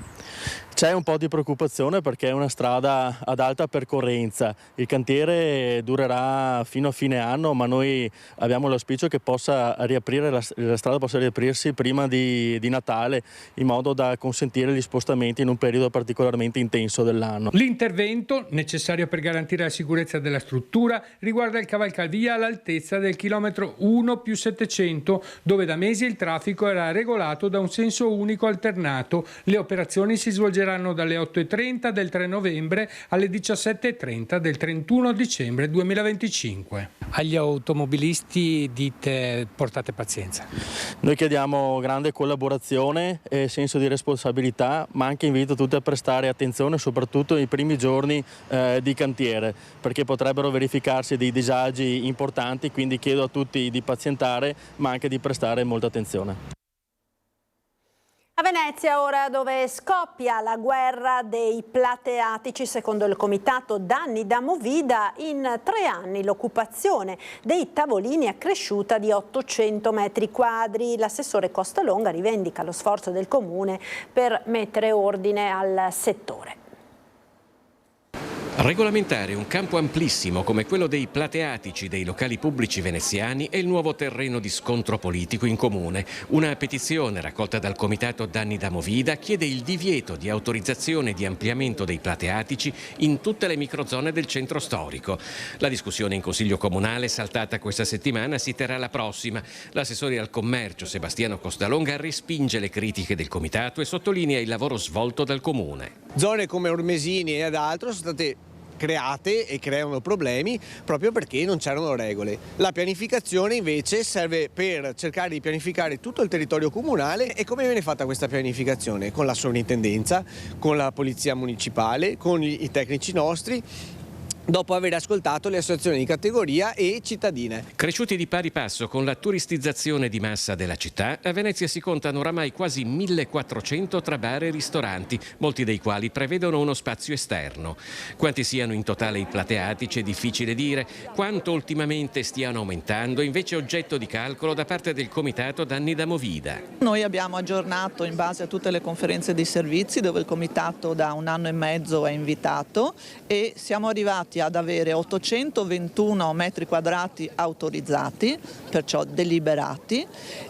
C'è un po' di preoccupazione perché è una strada ad alta percorrenza. Il cantiere durerà fino a fine anno, ma noi abbiamo l'auspicio che possa riaprire la strada possa riaprirsi prima di Natale, in modo da consentire gli spostamenti in un periodo particolarmente intenso dell'anno. L'intervento, necessario per garantire la sicurezza della struttura, riguarda il cavalcavia all'altezza del chilometro 1+700, dove da mesi il traffico era regolato da un senso unico alternato. Le operazioni si svolgeranno dalle 8:30 del 3 novembre alle 17:30 del 31 dicembre 2025. Agli automobilisti dite portate pazienza. Noi chiediamo grande collaborazione e senso di responsabilità, ma anche invito tutti a prestare attenzione soprattutto nei primi giorni di cantiere, perché potrebbero verificarsi dei disagi importanti, quindi chiedo a tutti di pazientare ma anche di prestare molta attenzione. A Venezia ora, dove scoppia la guerra dei plateatici, secondo il comitato Danni da Movida, in 3 anni l'occupazione dei tavolini è cresciuta di 800 metri quadri. L'assessore Costalonga rivendica lo sforzo del comune per mettere ordine al settore. Regolamentare un campo amplissimo come quello dei plateatici dei locali pubblici veneziani è il nuovo terreno di scontro politico in comune. Una petizione raccolta dal comitato Danni da Movida chiede il divieto di autorizzazione di ampliamento dei plateatici in tutte le microzone del centro storico. La discussione in Consiglio Comunale, saltata questa settimana, si terrà la prossima. L'assessore al commercio Sebastiano Costalonga respinge le critiche del comitato e sottolinea il lavoro svolto dal comune. Zone come Ormesini ed altro sono state create e creano problemi proprio perché non c'erano regole. La pianificazione invece serve per cercare di pianificare tutto il territorio comunale. E come viene fatta questa pianificazione? Con la sovrintendenza, con la polizia municipale, con i tecnici nostri, dopo aver ascoltato le associazioni di categoria e cittadine. Cresciuti di pari passo con la turistizzazione di massa della città, a Venezia si contano oramai quasi 1400 tra bar e ristoranti, molti dei quali prevedono uno spazio esterno. Quanti siano in totale i plateatici è difficile dire, quanto ultimamente stiano aumentando invece oggetto di calcolo da parte del comitato Danni da Movida. Noi abbiamo aggiornato in base a tutte le conferenze dei servizi dove il comitato da 1 anno e mezzo è invitato e siamo arrivati ad avere 821 metri quadrati autorizzati, perciò deliberati,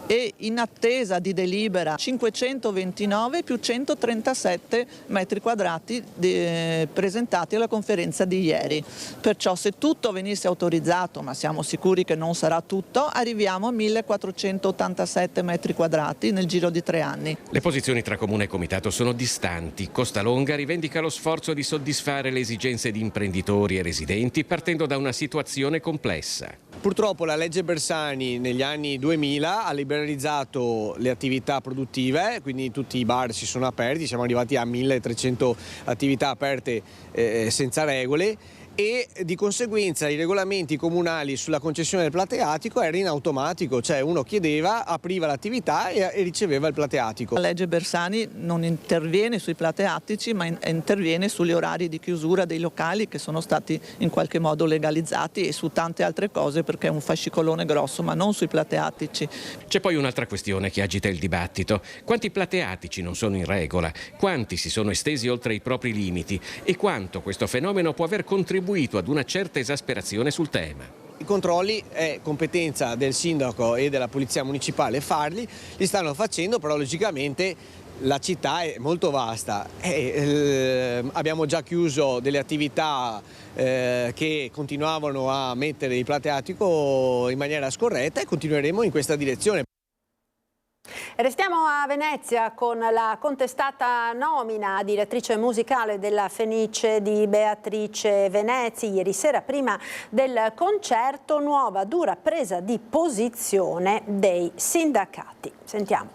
e in attesa di delibera 529 più 137 metri quadrati presentati alla conferenza di ieri. Perciò se tutto venisse autorizzato, ma siamo sicuri che non sarà tutto, arriviamo a 1487 metri quadrati nel giro di 3 anni. Le posizioni tra comune e comitato sono distanti. Costalonga rivendica lo sforzo di soddisfare le esigenze di imprenditori e residenti partendo da una situazione complessa. Purtroppo la legge Bersani negli anni 2000 ha liberalizzato le attività produttive, quindi tutti i bar si sono aperti, siamo arrivati a 1300 attività aperte senza regole, e di conseguenza i regolamenti comunali sulla concessione del plateatico erano in automatico, cioè uno chiedeva, apriva l'attività e riceveva il plateatico. La legge Bersani non interviene sui plateatici, ma interviene sugli orari di chiusura dei locali che sono stati in qualche modo legalizzati e su tante altre cose, perché è un fascicolone grosso, ma non sui plateatici. C'è poi un'altra questione che agita il dibattito. Quanti plateatici non sono in regola? Quanti si sono estesi oltre i propri limiti? E quanto questo fenomeno può aver contribuito ad una certa esasperazione sul tema? I controlli è competenza del sindaco e della polizia municipale farli, li stanno facendo, però logicamente la città è molto vasta. Abbiamo già chiuso delle attività che continuavano a mettere il plateatico in maniera scorretta e continueremo in questa direzione. Restiamo a Venezia con la contestata nomina a direttrice musicale della Fenice di Beatrice Venezi. Ieri sera, prima del concerto, nuova dura presa di posizione dei sindacati. Sentiamo.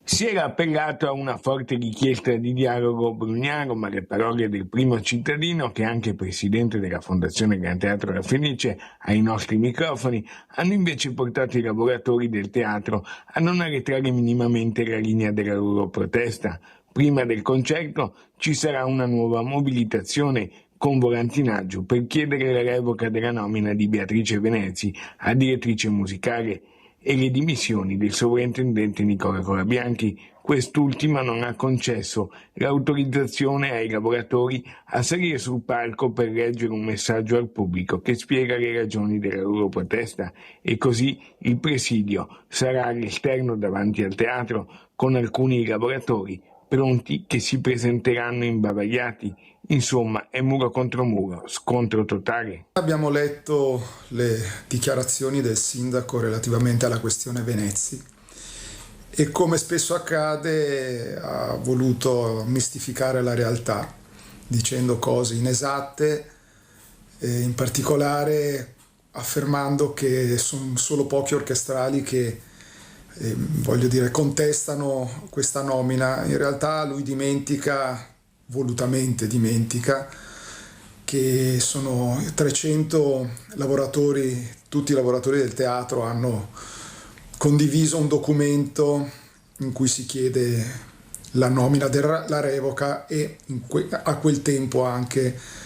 Si era appellato a una forte richiesta di dialogo Brugnaro, ma le parole del primo cittadino, che è anche presidente della Fondazione Gran Teatro La Fenice, ai nostri microfoni, hanno invece portato i lavoratori del teatro a non arretrare minimamente la linea della loro protesta. Prima del concerto ci sarà una nuova mobilitazione con volantinaggio per chiedere la revoca della nomina di Beatrice Venezi a direttrice musicale e le dimissioni del sovrintendente Nicola Colabianchi. Quest'ultima non ha concesso l'autorizzazione ai lavoratori a salire sul palco per leggere un messaggio al pubblico che spiega le ragioni della loro protesta, e così il presidio sarà all'esterno davanti al teatro con alcuni lavoratori pronti che si presenteranno imbavagliati. Insomma, è muro contro muro, scontro totale. Abbiamo letto le dichiarazioni del sindaco relativamente alla questione Venezi e, come spesso accade, ha voluto mistificare la realtà dicendo cose inesatte, in particolare affermando che sono solo pochi orchestrali che contestano questa nomina. In realtà lui volutamente dimentica che sono 300 lavoratori, tutti i lavoratori del teatro hanno condiviso un documento in cui si chiede la nomina la revoca e a quel tempo anche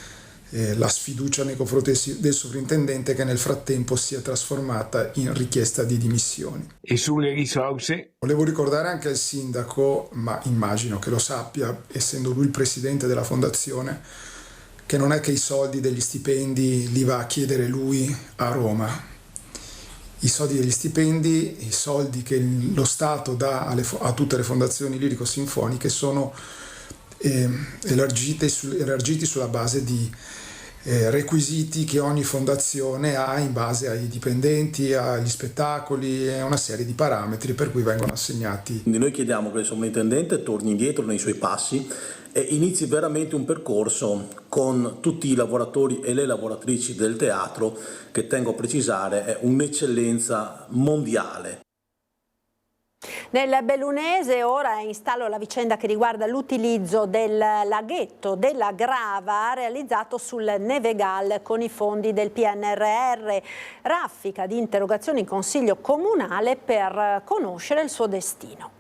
la sfiducia nei confronti del sovrintendente, che nel frattempo si è trasformata in richiesta di dimissioni. E sulle risorse? Volevo ricordare anche al sindaco, ma immagino che lo sappia, essendo lui il presidente della fondazione, che non è che i soldi degli stipendi li va a chiedere lui a Roma. I soldi degli stipendi, i soldi che lo Stato dà a tutte le fondazioni lirico-sinfoniche sono elargiti sulla base di requisiti che ogni fondazione ha in base ai dipendenti, agli spettacoli e una serie di parametri per cui vengono assegnati. Quindi noi chiediamo che il sovrintendente torni indietro nei suoi passi inizi veramente un percorso con tutti i lavoratori e le lavoratrici del teatro che, tengo a precisare, è un'eccellenza mondiale. Nel bellunese ora è in stallo la vicenda che riguarda l'utilizzo del laghetto della Grava realizzato sul Nevegal con i fondi del PNRR. Raffica di interrogazioni in Consiglio Comunale per conoscere il suo destino.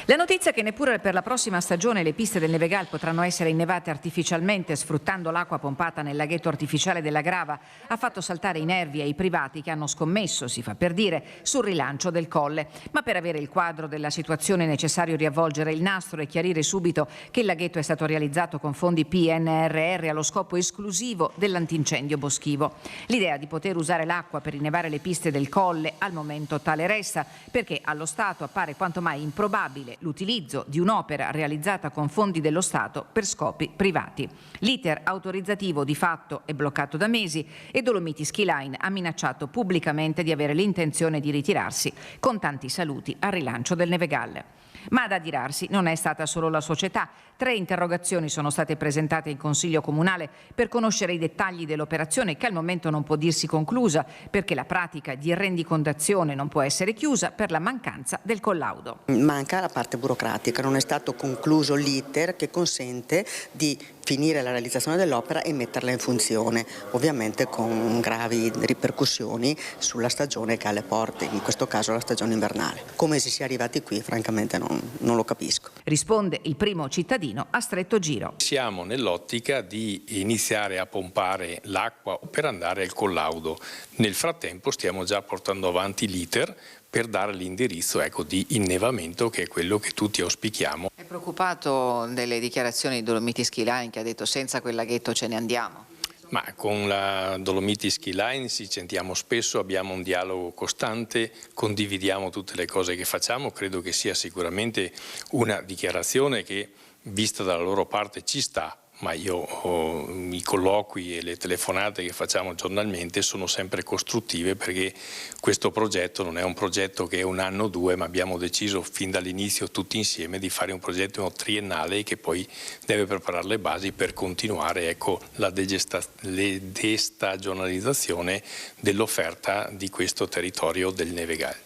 La notizia che neppure per la prossima stagione le piste del Nevegal potranno essere innevate artificialmente sfruttando l'acqua pompata nel laghetto artificiale della Grava ha fatto saltare i nervi ai privati che hanno scommesso, si fa per dire, sul rilancio del colle. Ma per avere il quadro della situazione è necessario riavvolgere il nastro e chiarire subito che il laghetto è stato realizzato con fondi PNRR allo scopo esclusivo dell'antincendio boschivo. L'idea di poter usare l'acqua per innevare le piste del colle al momento tale resta, perché allo Stato appare quanto mai improbabile l'utilizzo di un'opera realizzata con fondi dello Stato per scopi privati. L'iter autorizzativo di fatto è bloccato da mesi e Dolomiti Ski Line ha minacciato pubblicamente di avere l'intenzione di ritirarsi, con tanti saluti al rilancio del Nevegal. Ma ad adirarsi non è stata solo la società. 3 interrogazioni sono state presentate in Consiglio Comunale per conoscere i dettagli dell'operazione che al momento non può dirsi conclusa perché la pratica di rendicontazione non può essere chiusa per la mancanza del collaudo. Manca la parte burocratica, non è stato concluso l'iter che consente di finire la realizzazione dell'opera e metterla in funzione, ovviamente con gravi ripercussioni sulla stagione che ha alle porte, in questo caso la stagione invernale. Come si sia arrivati qui, francamente non lo capisco. Risponde il primo cittadino a stretto giro. Siamo nell'ottica di iniziare a pompare l'acqua per andare al collaudo. Nel frattempo stiamo già portando avanti l'iter per dare l'indirizzo di innevamento, che è quello che tutti auspichiamo. È preoccupato delle dichiarazioni di Dolomiti Ski Line che ha detto senza quel laghetto ce ne andiamo? Ma con la Dolomiti Ski Line ci sentiamo spesso, abbiamo un dialogo costante, condividiamo tutte le cose che facciamo, credo che sia sicuramente una dichiarazione che vista dalla loro parte ci sta. Ma i colloqui e le telefonate che facciamo giornalmente sono sempre costruttive, perché questo progetto non è un progetto che è 1 anno o 2, ma abbiamo deciso fin dall'inizio tutti insieme di fare un progetto triennale che poi deve preparare le basi per continuare la destagionalizzazione dell'offerta di questo territorio del Nevegal.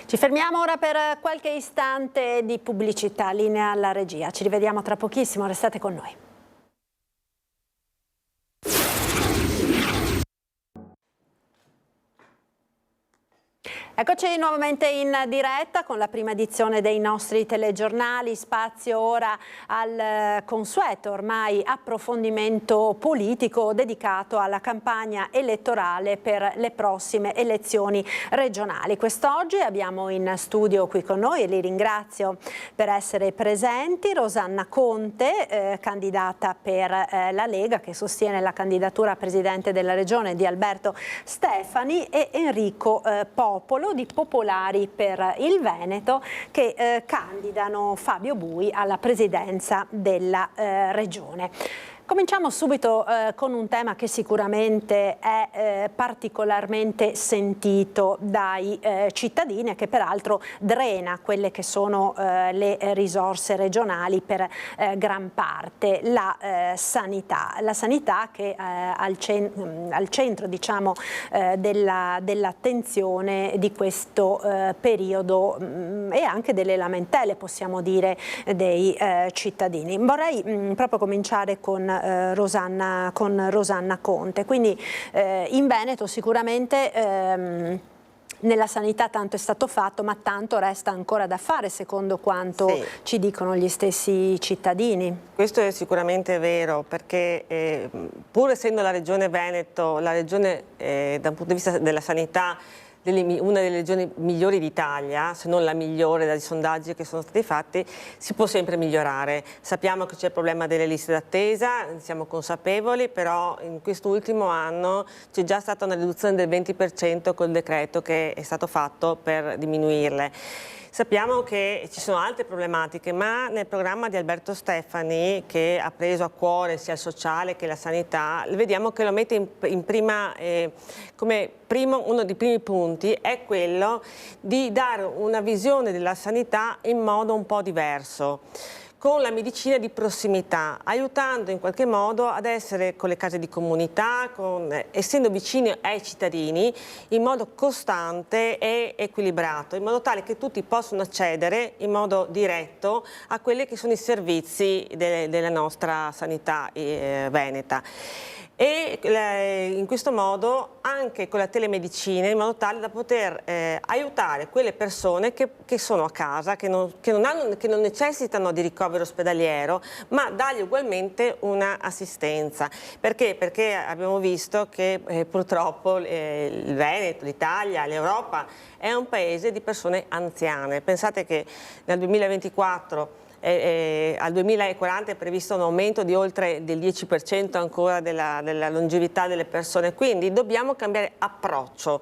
Ci fermiamo ora per qualche istante di pubblicità, linea alla regia. Ci rivediamo tra pochissimo, restate con noi. Eccoci nuovamente in diretta con la prima edizione dei nostri telegiornali, spazio ora al consueto ormai approfondimento politico dedicato alla campagna elettorale per le prossime elezioni regionali. Quest'oggi abbiamo in studio qui con noi, e li ringrazio per essere presenti, Rosanna Conte, candidata per la Lega, che sostiene la candidatura a Presidente della Regione di Alberto Stefani, e Enrico Popolo di Popolari per il Veneto, che candidano Fabio Bui alla presidenza della Regione. Cominciamo subito con un tema che sicuramente è particolarmente sentito dai cittadini e che peraltro drena quelle che sono le risorse regionali per gran parte, la sanità. La sanità che al centro diciamo, dell'attenzione di questo periodo e anche delle lamentele, possiamo dire, dei cittadini. Vorrei proprio cominciare con Rosanna Conte. Quindi in Veneto sicuramente nella sanità tanto è stato fatto, ma tanto resta ancora da fare, secondo quanto ci dicono gli stessi cittadini. Questo è sicuramente vero, perché pur essendo la Regione Veneto, la Regione dal punto di vista della sanità, una delle regioni migliori d'Italia, se non la migliore dai sondaggi che sono stati fatti, si può sempre migliorare. Sappiamo che c'è il problema delle liste d'attesa, siamo consapevoli, però in quest'ultimo anno c'è già stata una riduzione del 20% col decreto che è stato fatto per diminuirle. Sappiamo che ci sono altre problematiche, ma nel programma di Alberto Stefani, che ha preso a cuore sia il sociale che la sanità, vediamo che lo mette in prima, come uno dei primi punti è quello di dare una visione della sanità in modo un po' diverso, con la medicina di prossimità, aiutando in qualche modo ad essere con le case di comunità, essendo vicini ai cittadini in modo costante e equilibrato, in modo tale che tutti possano accedere in modo diretto a quelli che sono i servizi della nostra sanità veneta. E in questo modo anche con la telemedicina, in modo tale da poter aiutare quelle persone che sono a casa, che non necessitano di ricovero ospedaliero, ma dargli ugualmente una assistenza. Perché? Perché abbiamo visto che purtroppo il Veneto, l'Italia, l'Europa è un paese di persone anziane. Pensate che nel 2024 al 2040 è previsto un aumento di oltre del 10% ancora della longevità delle persone, quindi dobbiamo cambiare approccio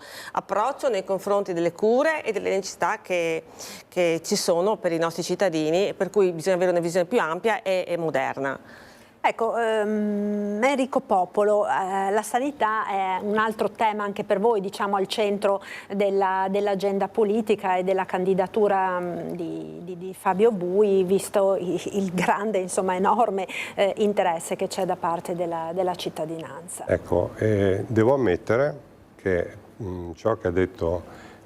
nei confronti delle cure e delle necessità che ci sono per i nostri cittadini, per cui bisogna avere una visione più ampia e moderna. Ecco, Enrico Popolo, la sanità è un altro tema anche per voi, diciamo al centro dell'agenda politica e della candidatura di Fabio Bui, visto il grande, insomma enorme interesse che c'è da parte della cittadinanza. Ecco, devo ammettere che ciò che ha detto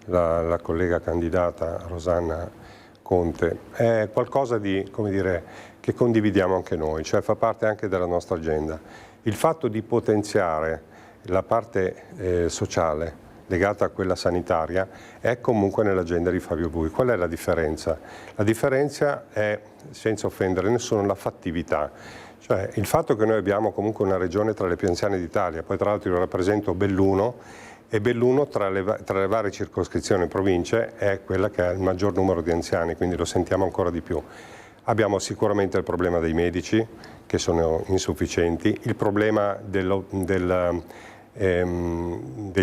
la collega candidata Rosanna Conte è qualcosa di, come dire, che condividiamo anche noi, cioè fa parte anche della nostra agenda. Il fatto di potenziare la parte sociale legata a quella sanitaria è comunque nell'agenda di Fabio Bui. Qual è la differenza? La differenza è, senza offendere nessuno, la fattività. Cioè il fatto che noi abbiamo comunque una regione tra le più anziane d'Italia, poi tra l'altro io rappresento Belluno, e Belluno tra le varie circoscrizioni e province è quella che ha il maggior numero di anziani, quindi lo sentiamo ancora di più. Abbiamo sicuramente il problema dei medici, che sono insufficienti, il problema degli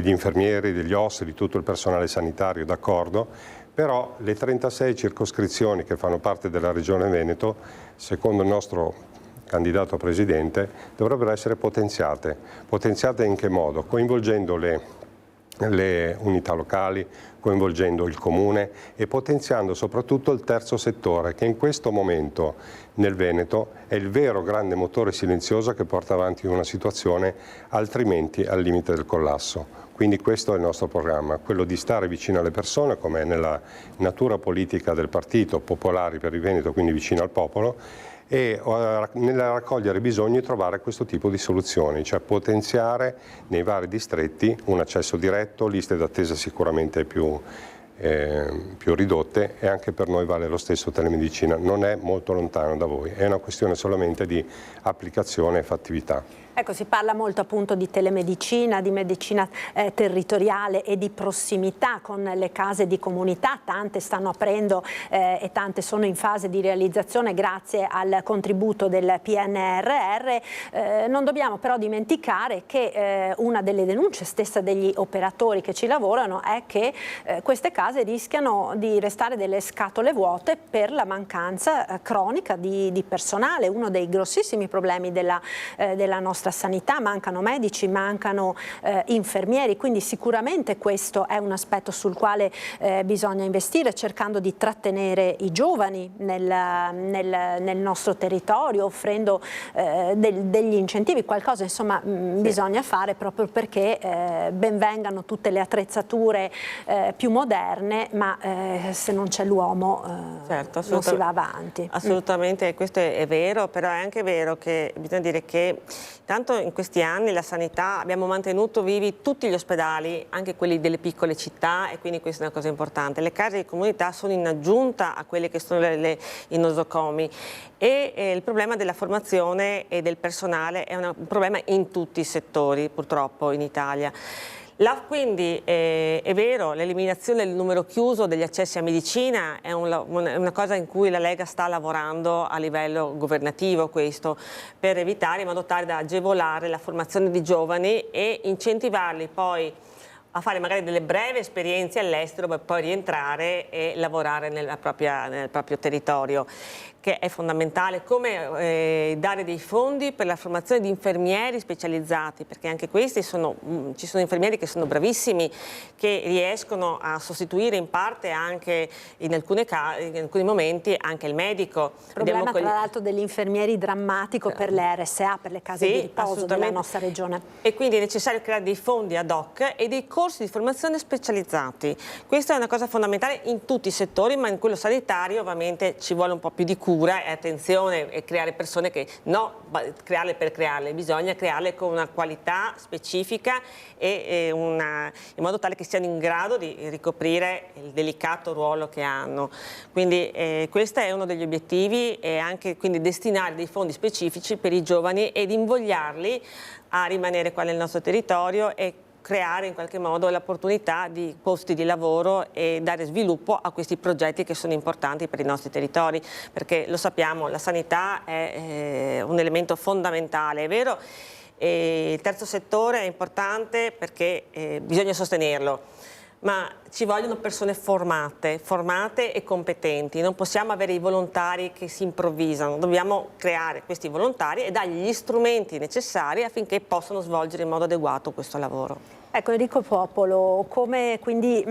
infermieri, degli OSS, di tutto il personale sanitario, d'accordo, però le 36 circoscrizioni che fanno parte della Regione Veneto, secondo il nostro candidato a presidente, dovrebbero essere potenziate. Potenziate in che modo? Coinvolgendo le unità locali, coinvolgendo il comune e potenziando soprattutto il terzo settore, che in questo momento nel Veneto è il vero grande motore silenzioso che porta avanti una situazione altrimenti al limite del collasso. Quindi questo è il nostro programma, quello di stare vicino alle persone, come è nella natura politica del partito, Popolari per il Veneto, quindi vicino al popolo, e nel raccogliere bisogni trovare questo tipo di soluzioni, cioè potenziare nei vari distretti un accesso diretto, liste d'attesa sicuramente più ridotte, e anche per noi vale lo stesso telemedicina, non è molto lontano da voi, è una questione solamente di applicazione e fattività. Ecco, si parla molto appunto di telemedicina, di medicina territoriale e di prossimità con le case di comunità, tante stanno aprendo e tante sono in fase di realizzazione grazie al contributo del PNRR. Non dobbiamo però dimenticare che una delle denunce stessa degli operatori che ci lavorano è che queste case rischiano di restare delle scatole vuote per la mancanza cronica di personale, uno dei grossissimi problemi della nostra sanità. Mancano medici, mancano infermieri, quindi sicuramente questo è un aspetto sul quale bisogna investire, cercando di trattenere i giovani nel nostro territorio, offrendo degli incentivi, qualcosa insomma bisogna fare, proprio perché benvengano tutte le attrezzature più moderne, ma se non c'è l'uomo certo, non si va avanti. Assolutamente, questo è vero, però è anche vero che bisogna dire che tanto in questi anni la sanità abbiamo mantenuto vivi tutti gli ospedali, anche quelli delle piccole città, e quindi questa è una cosa importante. Le case di comunità sono in aggiunta a quelle che sono i nosocomi, e il problema della formazione e del personale è un problema in tutti i settori purtroppo in Italia. Quindi è vero, l'eliminazione del numero chiuso degli accessi a medicina è una cosa in cui la Lega sta lavorando a livello governativo, questo per evitare, in modo tale da agevolare la formazione di giovani e incentivarli poi a fare magari delle brevi esperienze all'estero per poi rientrare e lavorare nel proprio territorio, che è fondamentale, come dare dei fondi per la formazione di infermieri specializzati, perché anche questi ci sono infermieri che sono bravissimi, che riescono a sostituire in parte anche in alcuni momenti anche il medico. Il problema tra l'altro degli infermieri drammatico per le RSA, per le case di riposo della nostra regione. E quindi è necessario creare dei fondi ad hoc e dei corsi di formazione specializzati. Questa è una cosa fondamentale in tutti i settori, ma in quello sanitario ovviamente ci vuole un po' più di cura e attenzione, e creare persone che crearle per crearle, bisogna crearle con una qualità specifica e in modo tale che siano in grado di ricoprire il delicato ruolo che hanno. Quindi questo è uno degli obiettivi, e anche quindi destinare dei fondi specifici per i giovani ed invogliarli a rimanere qua nel nostro territorio e creare in qualche modo l'opportunità di posti di lavoro e dare sviluppo a questi progetti che sono importanti per i nostri territori, perché lo sappiamo, la sanità è un elemento fondamentale, è vero, e il terzo settore è importante perché bisogna sostenerlo, ma ci vogliono persone formate e competenti. Non possiamo avere i volontari che si improvvisano, dobbiamo creare questi volontari e dargli gli strumenti necessari affinché possano svolgere in modo adeguato questo lavoro. Ecco, Enrico Popolo, come quindi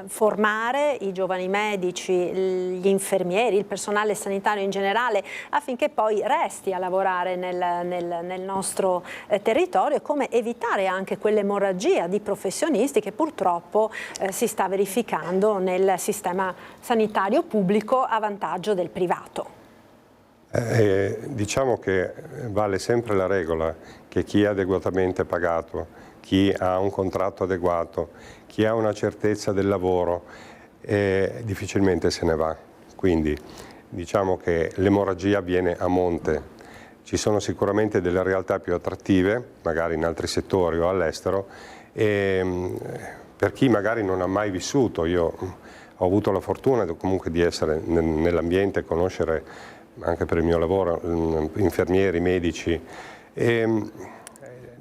formare i giovani medici, gli infermieri, il personale sanitario in generale, affinché poi resti a lavorare nel nostro territorio, e come evitare anche quell'emorragia di professionisti che purtroppo si sta verificando nel sistema sanitario pubblico a vantaggio del privato. Diciamo che vale sempre la regola che chi è adeguatamente pagato, chi ha un contratto adeguato, chi ha una certezza del lavoro, difficilmente se ne va. Quindi diciamo che l'emorragia avviene a monte. Ci sono sicuramente delle realtà più attrattive, magari in altri settori o all'estero, e per chi magari non ha mai vissuto, io ho avuto la fortuna comunque di essere nell'ambiente, conoscere anche per il mio lavoro infermieri, medici,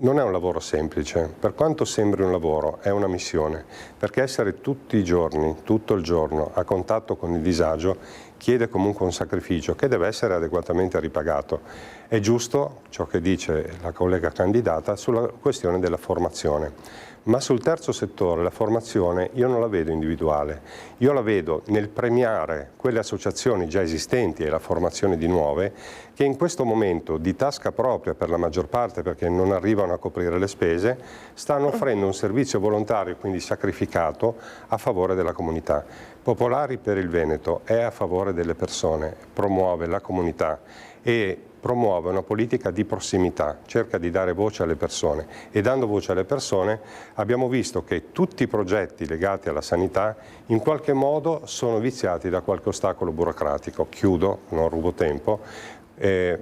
non è un lavoro semplice, per quanto sembri un lavoro è una missione, perché essere tutti i giorni, tutto il giorno a contatto con il disagio chiede comunque un sacrificio che deve essere adeguatamente ripagato. È giusto ciò che dice la collega candidata sulla questione della formazione. Ma sul terzo settore la formazione io non la vedo individuale, io la vedo nel premiare quelle associazioni già esistenti e la formazione di nuove che in questo momento di tasca propria per la maggior parte, perché non arrivano a coprire le spese, stanno offrendo un servizio volontario, quindi sacrificato, a favore della comunità. Popolari per il Veneto è a favore delle persone, promuove la comunità e promuove una politica di prossimità, cerca di dare voce alle persone, e dando voce alle persone abbiamo visto che tutti i progetti legati alla sanità in qualche modo sono viziati da qualche ostacolo burocratico. Chiudo, non rubo tempo,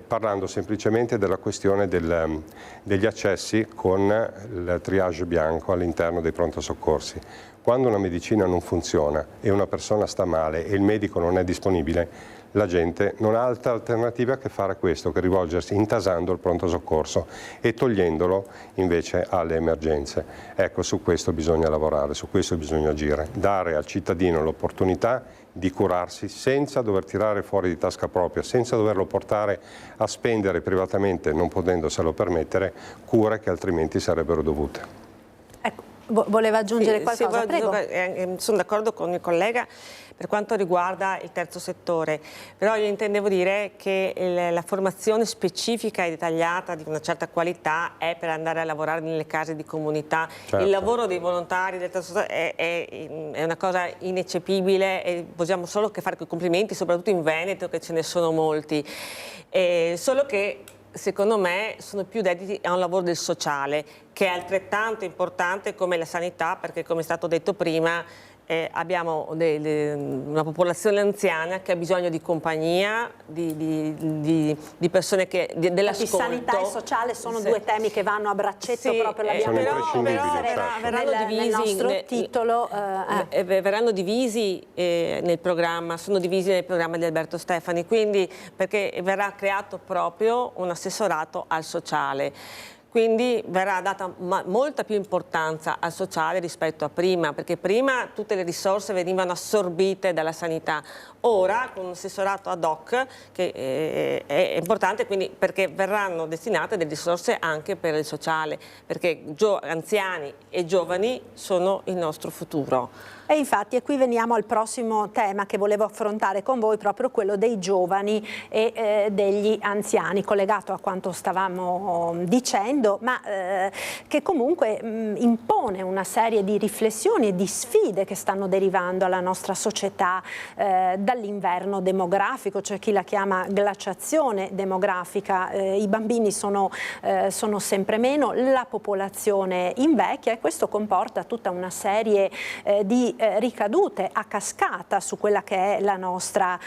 parlando semplicemente della questione degli accessi con il triage bianco all'interno dei pronto soccorsi. Quando una medicina non funziona e una persona sta male e il medico non è disponibile, la gente non ha altra alternativa che fare questo, che rivolgersi intasando il pronto soccorso e togliendolo invece alle emergenze. Ecco, su questo bisogna lavorare, su questo bisogna agire, dare al cittadino l'opportunità di curarsi senza dover tirare fuori di tasca propria, senza doverlo portare a spendere privatamente, non potendoselo permettere, cure che altrimenti sarebbero dovute. Ecco, voleva aggiungere qualcosa? Prego. Sono d'accordo con il collega per quanto riguarda il terzo settore, però io intendevo dire che la formazione specifica e dettagliata di una certa qualità è per andare a lavorare nelle case di comunità. Certo. Il lavoro dei volontari del terzo settore è una cosa ineccepibile e possiamo solo che fare quei complimenti, soprattutto in Veneto, che ce ne sono molti. Solo che secondo me sono più dediti a un lavoro del sociale, che è altrettanto importante come la sanità, perché come è stato detto prima abbiamo una popolazione anziana che ha bisogno di compagnia, di persone che dell'ascolto. Sanità e sociale sono due temi che vanno a braccetto, proprio l'abbiamo verranno divisi nel nostro titolo. Verranno divisi nel programma, sono divisi nel programma di Alberto Stefani, quindi perché verrà creato proprio un assessorato al sociale. quindi verrà data molta più importanza al sociale rispetto a prima, perché prima tutte le risorse venivano assorbite dalla sanità. Ora, con un assessorato ad hoc, che è importante, quindi perché verranno destinate delle risorse anche per il sociale, perché anziani e giovani sono il nostro futuro. E infatti, e qui veniamo al prossimo tema che volevo affrontare con voi, proprio quello dei giovani e degli anziani, collegato a quanto stavamo dicendo, ma che comunque impone una serie di riflessioni e di sfide che stanno derivando alla nostra società dall'inverno demografico, c'è chi la chiama glaciazione demografica, i bambini sono sempre meno, la popolazione invecchia e questo comporta tutta una serie di ricadute a cascata su quella che è la nostra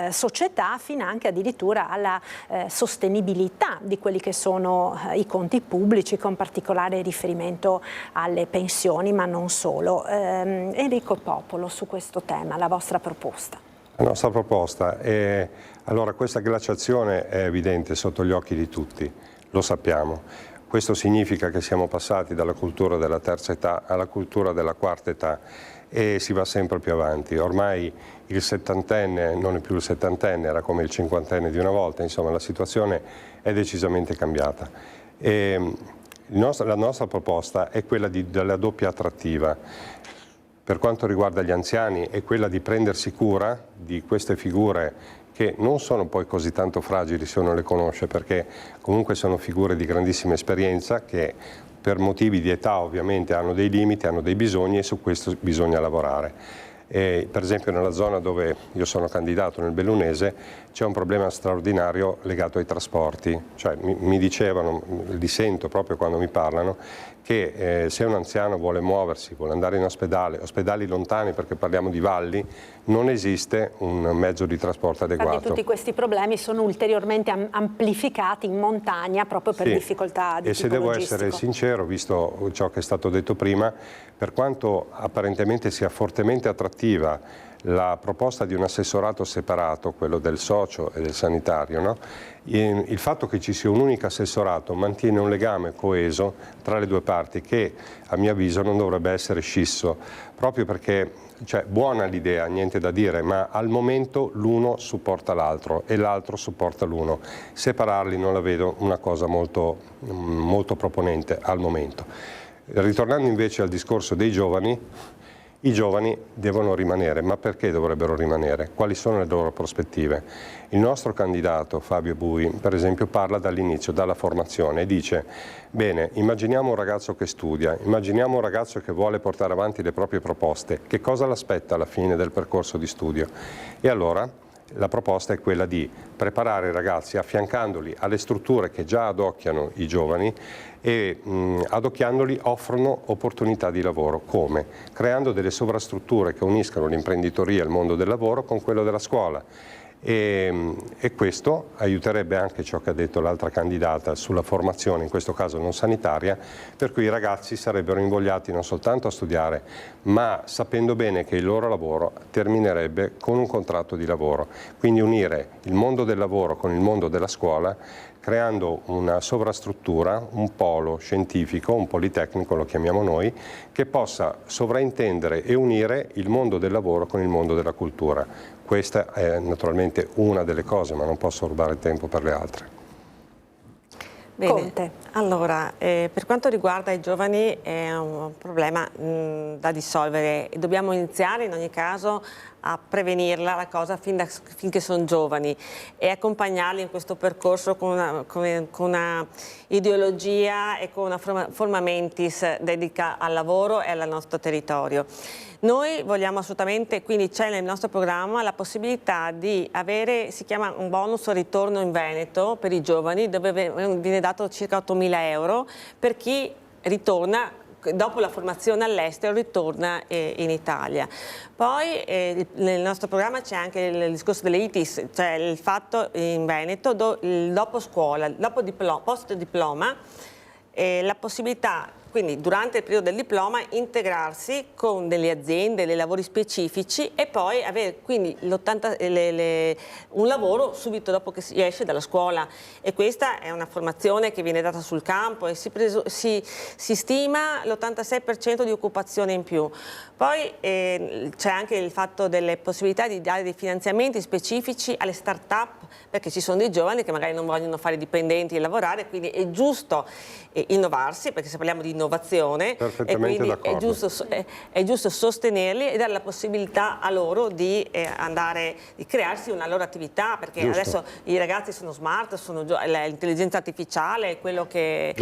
società, fino anche addirittura alla sostenibilità di quelli che sono i conti pubblici, con particolare riferimento alle pensioni, ma non solo. Enrico Popolo, su questo tema, la vostra proposta. La nostra proposta è, allora, questa glaciazione è evidente sotto gli occhi di tutti, lo sappiamo. Questo significa che siamo passati dalla cultura della terza età alla cultura della quarta età e si va sempre più avanti. Ormai il settantenne non è più il settantenne, era come il cinquantenne di una volta, insomma la situazione è decisamente cambiata. La nostra proposta è quella della doppia attrattiva. Per quanto riguarda gli anziani è quella di prendersi cura di queste figure che non sono poi così tanto fragili se uno le conosce, perché comunque sono figure di grandissima esperienza che per motivi di età ovviamente hanno dei limiti, hanno dei bisogni e su questo bisogna lavorare. Per esempio nella zona dove io sono candidato, nel Bellunese, c'è un problema straordinario legato ai trasporti, cioè mi dicevano, li sento proprio quando mi parlano, che se un anziano vuole muoversi, vuole andare in ospedale, ospedali lontani perché parliamo di valli, non esiste un mezzo di trasporto adeguato. Infatti tutti questi problemi sono ulteriormente amplificati in montagna proprio per difficoltà di tipo logistico. E se devo essere sincero, visto ciò che è stato detto prima, per quanto apparentemente sia fortemente attrattiva la proposta di un assessorato separato, quello del socio e del sanitario, no? Il fatto che ci sia un unico assessorato mantiene un legame coeso tra le due parti che a mio avviso non dovrebbe essere scisso, proprio perché buona l'idea, niente da dire, ma al momento l'uno supporta l'altro e l'altro supporta l'uno. Separarli non la vedo una cosa molto proponente al momento. Ritornando invece al discorso dei giovani, i giovani devono rimanere, ma perché dovrebbero rimanere? Quali sono le loro prospettive? Il nostro candidato Fabio Bui, per esempio, parla dall'inizio, dalla formazione e dice: bene, immaginiamo un ragazzo che studia, immaginiamo un ragazzo che vuole portare avanti le proprie proposte, che cosa l'aspetta alla fine del percorso di studio? E allora la proposta è quella di preparare i ragazzi affiancandoli alle strutture che già adocchiano i giovani e adocchiandoli offrono opportunità di lavoro. Come? Creando delle sovrastrutture che uniscano l'imprenditoria e il mondo del lavoro con quello della scuola. E questo aiuterebbe anche ciò che ha detto l'altra candidata sulla formazione, in questo caso non sanitaria, per cui i ragazzi sarebbero invogliati non soltanto a studiare, ma sapendo bene che il loro lavoro terminerebbe con un contratto di lavoro. Quindi unire il mondo del lavoro con il mondo della scuola, creando una sovrastruttura, un polo scientifico, un politecnico lo chiamiamo noi, che possa sovraintendere e unire il mondo del lavoro con il mondo della cultura. Questa è naturalmente una delle cose, ma non posso rubare tempo per le altre. Bene, Conte. Allora, per quanto riguarda i giovani è un problema da dissolvere e dobbiamo iniziare in ogni caso a prevenirla la cosa finché sono giovani e accompagnarli in questo percorso con una ideologia e con una forma mentis dedicata al lavoro e al nostro territorio. Noi vogliamo assolutamente, quindi c'è nel nostro programma la possibilità di avere, si chiama un bonus ritorno in Veneto per i giovani, dove viene dato circa 8.000 euro per chi ritorna dopo la formazione all'estero, ritorna in Italia. Poi nel nostro programma c'è anche il discorso delle ITIS, cioè il fatto in Veneto dopo scuola, dopo post diploma, la possibilità quindi durante il periodo del diploma integrarsi con delle aziende, dei lavori specifici e poi avere quindi un lavoro subito dopo che si esce dalla scuola, e questa è una formazione che viene data sul campo e si stima l'86% di occupazione in più. Poi c'è anche il fatto delle possibilità di dare dei finanziamenti specifici alle start-up, perché ci sono dei giovani che magari non vogliono fare dipendenti e lavorare, quindi è giusto innovarsi, perché se parliamo di innovazione e quindi è giusto sostenerli e dare la possibilità a loro di crearsi una loro attività, perché adesso i ragazzi sono smart, l'intelligenza artificiale è quello che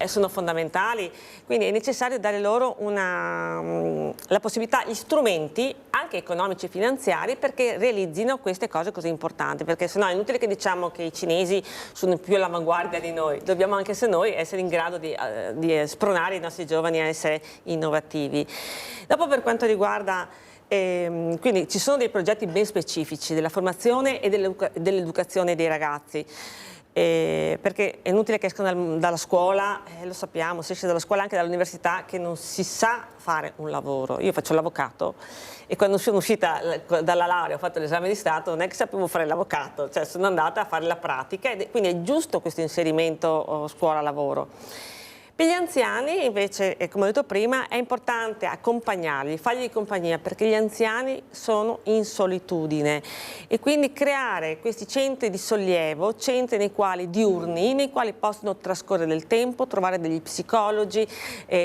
sono fondamentali, quindi è necessario dare loro la possibilità, gli strumenti anche economici e finanziari perché realizzino queste cose così importanti, perché sennò è inutile che diciamo che i cinesi sono più all'avanguardia di noi, dobbiamo anche se noi essere in grado di spronare i nostri giovani a essere innovativi. Dopo, per quanto riguarda quindi ci sono dei progetti ben specifici della formazione e dell'educazione dei ragazzi, perché è inutile che escano dalla scuola, lo sappiamo, si esce dalla scuola anche dall'università che non si sa fare un lavoro. Io faccio l'avvocato e quando sono uscita dalla laurea, ho fatto l'esame di Stato, non è che sapevo fare l'avvocato, cioè sono andata a fare la pratica e quindi è giusto questo inserimento scuola-lavoro. Per gli anziani invece, come ho detto prima, è importante accompagnarli, fargli compagnia, perché gli anziani sono in solitudine e quindi creare questi centri di sollievo, centri diurni, nei quali possono trascorrere del tempo, trovare degli psicologi,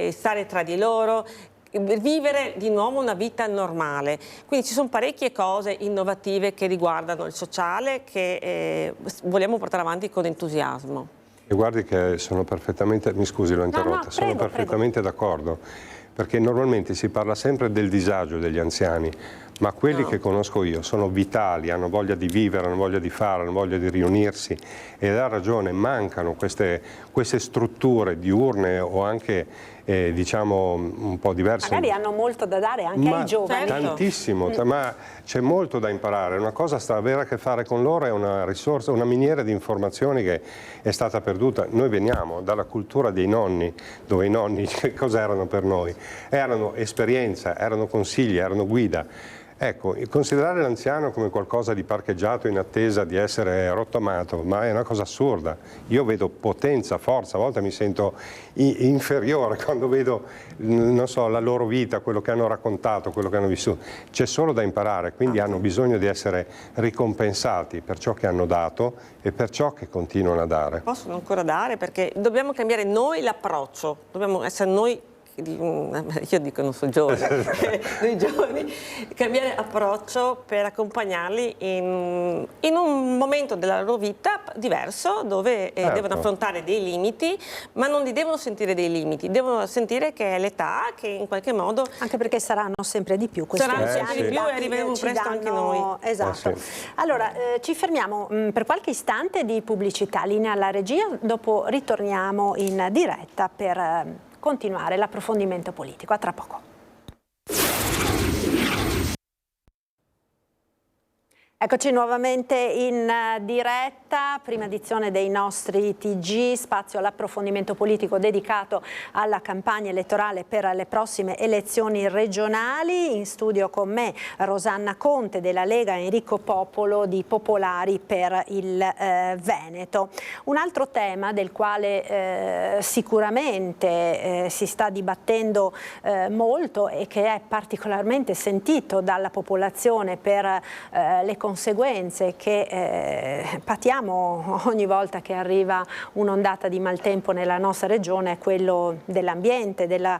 stare tra di loro, vivere di nuovo una vita normale. Quindi ci sono parecchie cose innovative che riguardano il sociale che vogliamo portare avanti con entusiasmo. E guardi che sono perfettamente, mi scusi l'ho interrotta, sono perfettamente d'accordo, perché normalmente si parla sempre del disagio degli anziani, ma quelli che conosco io sono vitali, hanno voglia di vivere, hanno voglia di fare, hanno voglia di riunirsi, ed ha ragione, mancano queste strutture diurne o anche diciamo un po' diverse. Magari hanno molto da dare anche ai giovani. Tantissimo, ma c'è molto da imparare, una cosa sta avere a che fare con loro, è una risorsa, una miniera di informazioni che è stata perduta. Noi veniamo dalla cultura dei nonni, dove i nonni che cosa erano per noi? Erano esperienza, erano consigli, erano guida. Ecco, considerare l'anziano come qualcosa di parcheggiato in attesa di essere rottamato, ma è una cosa assurda. Io vedo potenza, forza, a volte mi sento inferiore quando vedo, non so, la loro vita, quello che hanno raccontato, quello che hanno vissuto. C'è solo da imparare, quindi hanno bisogno di essere ricompensati per ciò che hanno dato e per ciò che continuano a dare. Possono ancora dare, perché dobbiamo cambiare noi l'approccio, dobbiamo essere noi, io dico non sono giovane, noi giovani, cambiare approccio per accompagnarli in un momento della loro vita diverso, dove devono affrontare dei limiti, ma non li devono sentire dei limiti, devono sentire che è l'età che in qualche modo... Anche perché saranno sempre di più questi anziani, sempre di più e arriveremo presto anche noi. Esatto. Allora, ci fermiamo per qualche istante di pubblicità, linea alla regia, dopo ritorniamo in diretta per continuare l'approfondimento politico. A tra poco. Eccoci nuovamente in diretta, prima edizione dei nostri TG, spazio all'approfondimento politico dedicato alla campagna elettorale per le prossime elezioni regionali. In studio con me Rosanna Conte della Lega, Enrico Popolo di Popolari per il Veneto. Un altro tema del quale sicuramente si sta dibattendo molto e che è particolarmente sentito dalla popolazione per le conseguenze che patiamo ogni volta che arriva un'ondata di maltempo nella nostra regione è quello dell'ambiente, della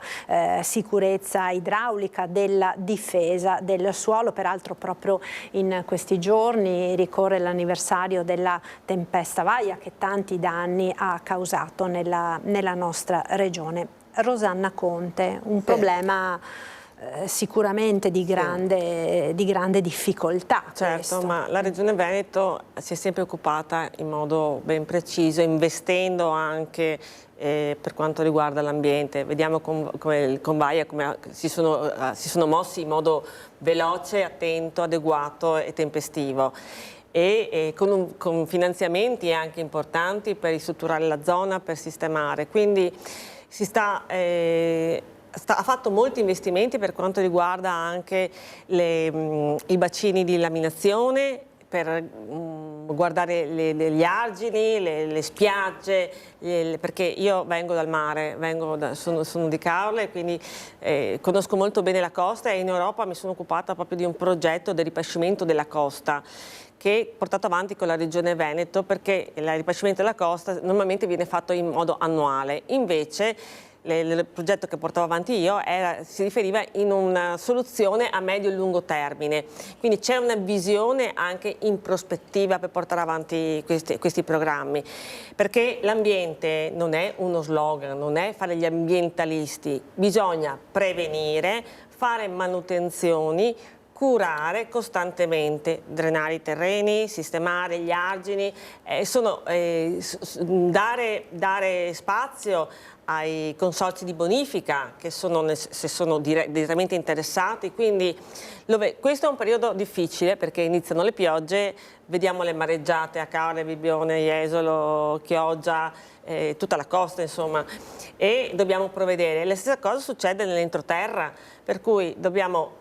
sicurezza idraulica, della difesa del suolo. Peraltro proprio in questi giorni ricorre l'anniversario della tempesta Vaia che tanti danni ha causato nella nostra regione. Rosanna Conte, un problema sicuramente di grande difficoltà. Certo, questo. Ma la Regione Veneto si è sempre occupata in modo ben preciso, investendo anche per quanto riguarda l'ambiente. Vediamo come con Vaia come si sono mossi in modo veloce, attento, adeguato e tempestivo. E con finanziamenti anche importanti per ristrutturare la zona, per sistemare. Quindi ha fatto molti investimenti per quanto riguarda anche i bacini di laminazione, per guardare gli argini, le spiagge, perché io vengo dal mare, sono di Caorle, quindi conosco molto bene la costa, e in Europa mi sono occupata proprio di un progetto del ripascimento della costa, che è portato avanti con la Regione Veneto, perché il ripascimento della costa normalmente viene fatto in modo annuale. Invece il progetto che portavo avanti io si riferiva in una soluzione a medio e lungo termine, quindi c'è una visione anche in prospettiva per portare avanti questi programmi, perché l'ambiente non è uno slogan, non è fare gli ambientalisti, bisogna prevenire, fare manutenzioni, curare costantemente, drenare i terreni, sistemare gli argini, dare spazio ai consorzi di bonifica che sono direttamente interessati, quindi questo è un periodo difficile perché iniziano le piogge, vediamo le mareggiate a Caorle, Bibbione, Jesolo, Chioggia, tutta la costa insomma, e dobbiamo provvedere. La stessa cosa succede nell'entroterra, per cui dobbiamo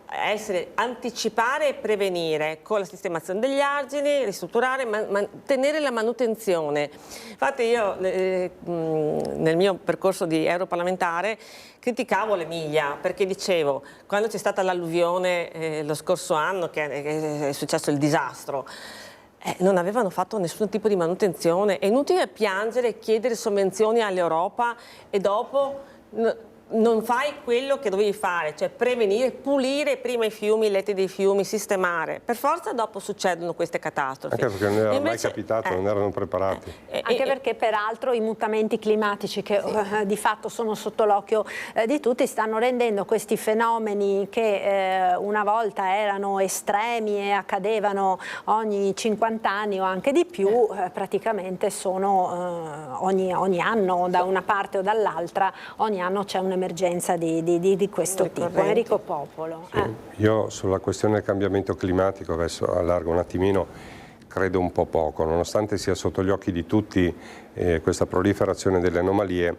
anticipare e prevenire con la sistemazione degli argini, ristrutturare, mantenere la manutenzione. Infatti io nel mio percorso di europarlamentare criticavo l'Emilia, perché dicevo, quando c'è stata l'alluvione lo scorso anno, che è successo il disastro, non avevano fatto nessun tipo di manutenzione. È inutile piangere e chiedere sovvenzioni all'Europa e dopo non fai quello che dovevi fare, cioè prevenire, pulire prima i fiumi, i letti dei fiumi, sistemare. Per forza dopo succedono queste catastrofi. Anche perché non era mai capitato, non erano preparati. Anche perché peraltro i mutamenti climatici che di fatto sono sotto l'occhio di tutti stanno rendendo questi fenomeni che una volta erano estremi e accadevano ogni 50 anni o anche di più, praticamente sono ogni anno da una parte o dall'altra, ogni anno c'è un'emergenza di questo tipo. Enrico Popolo. Sì. Io sulla questione del cambiamento climatico, adesso allargo un attimino, credo un po' poco, nonostante sia sotto gli occhi di tutti questa proliferazione delle anomalie,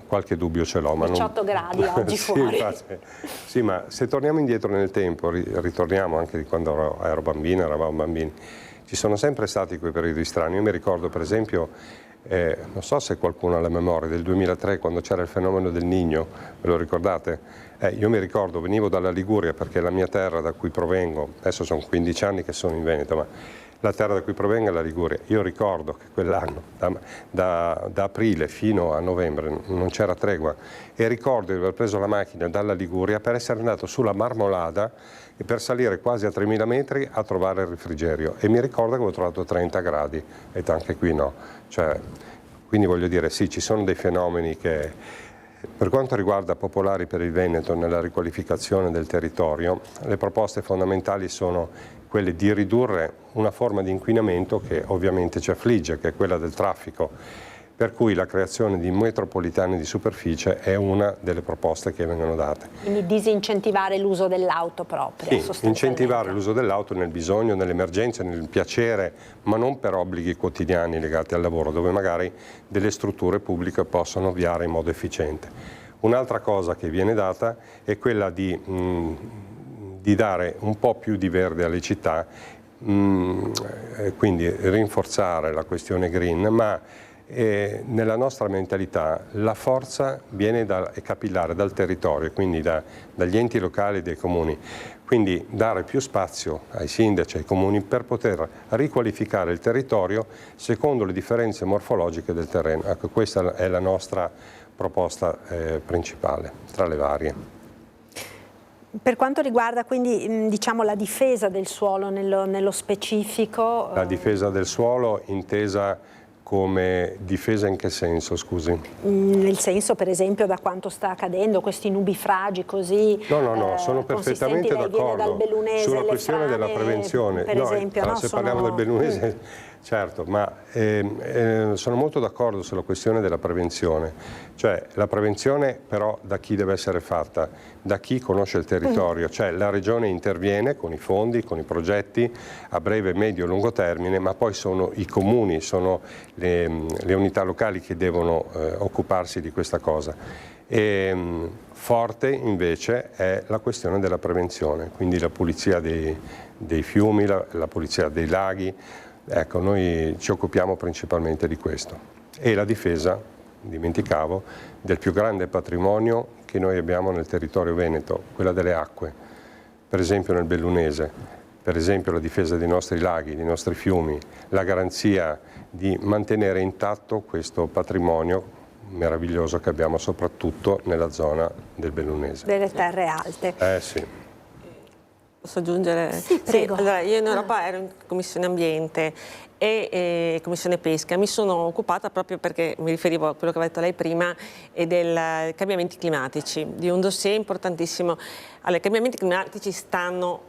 qualche dubbio ce l'ho. 18 gradi oggi fuori. Sì, ma se torniamo indietro nel tempo, ritorniamo anche di quando eravamo bambini, ci sono sempre stati quei periodi strani. Io mi ricordo per esempio, non so se qualcuno ha la memoria, del 2003 quando c'era il fenomeno del Niño, ve lo ricordate? Io mi ricordo, venivo dalla Liguria perché la mia terra da cui provengo, adesso sono 15 anni che sono in Veneto, ma la terra da cui provengo è la Liguria. Io ricordo che quell'anno, da aprile fino a novembre, non c'era tregua, e ricordo di aver preso la macchina dalla Liguria per essere andato sulla Marmolada e per salire quasi a 3.000 metri a trovare il refrigerio, e mi ricordo che avevo trovato 30 gradi, e anche qui no. Cioè, quindi voglio dire, sì, ci sono dei fenomeni che, per quanto riguarda Popolari per il Veneto nella riqualificazione del territorio, le proposte fondamentali sono quelle di ridurre una forma di inquinamento che ovviamente ci affligge, che è quella del traffico. Per cui la creazione di metropolitane di superficie è una delle proposte che vengono date. Quindi disincentivare l'uso dell'auto proprio. Sì, incentivare l'uso dell'auto nel bisogno, nell'emergenza, nel piacere, ma non per obblighi quotidiani legati al lavoro, dove magari delle strutture pubbliche possono avviare in modo efficiente. Un'altra cosa che viene data è quella di dare un po' più di verde alle città, quindi rinforzare la questione green, ma nella nostra mentalità la forza viene è capillare dal territorio, quindi dagli enti locali e dai comuni, quindi dare più spazio ai sindaci, ai comuni per poter riqualificare il territorio secondo le differenze morfologiche del terreno. Ecco, questa è la nostra proposta principale tra le varie. Per quanto riguarda quindi diciamo la difesa del suolo nello specifico? La difesa del suolo intesa come difesa in che senso, scusi? Nel senso, per esempio, da quanto sta accadendo, questi nubifragi così. No, sono perfettamente d'accordo sulla questione della prevenzione. Per esempio, se parliamo del bellunese Certo, ma sono molto d'accordo sulla questione della prevenzione, cioè la prevenzione però da chi deve essere fatta? Da chi conosce il territorio, cioè la Regione interviene con i fondi, con i progetti a breve, medio e lungo termine, ma poi sono i comuni, sono le unità locali che devono occuparsi di questa cosa. Forte invece è la questione della prevenzione, quindi la pulizia dei fiumi, la pulizia dei laghi. Ecco, noi ci occupiamo principalmente di questo. E la difesa, dimenticavo, del più grande patrimonio che noi abbiamo nel territorio veneto, quella delle acque. Per esempio nel Bellunese, per esempio la difesa dei nostri laghi, dei nostri fiumi, la garanzia di mantenere intatto questo patrimonio meraviglioso che abbiamo soprattutto nella zona del Bellunese. Delle terre alte. Sì. Posso aggiungere? Sì, prego. Sì, allora, io in Europa ero in Commissione Ambiente e Commissione Pesca. Mi sono occupata proprio perché mi riferivo a quello che aveva detto lei prima e dei cambiamenti climatici, di un dossier importantissimo. Allora, i cambiamenti climatici si stanno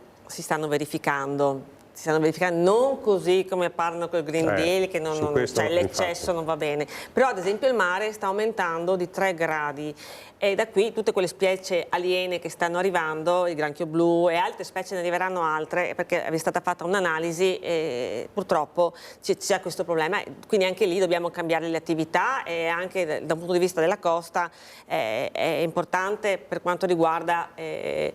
verificando. Si stanno verificando non così come parlano col Green Deal, che cioè, l'eccesso non va bene. Però ad esempio il mare sta aumentando di 3 gradi e da qui tutte quelle specie aliene che stanno arrivando, il granchio blu e altre specie, ne arriveranno altre perché è stata fatta un'analisi e purtroppo c'è questo problema. Quindi anche lì dobbiamo cambiare le attività e anche da un punto di vista della costa è importante per quanto riguarda anche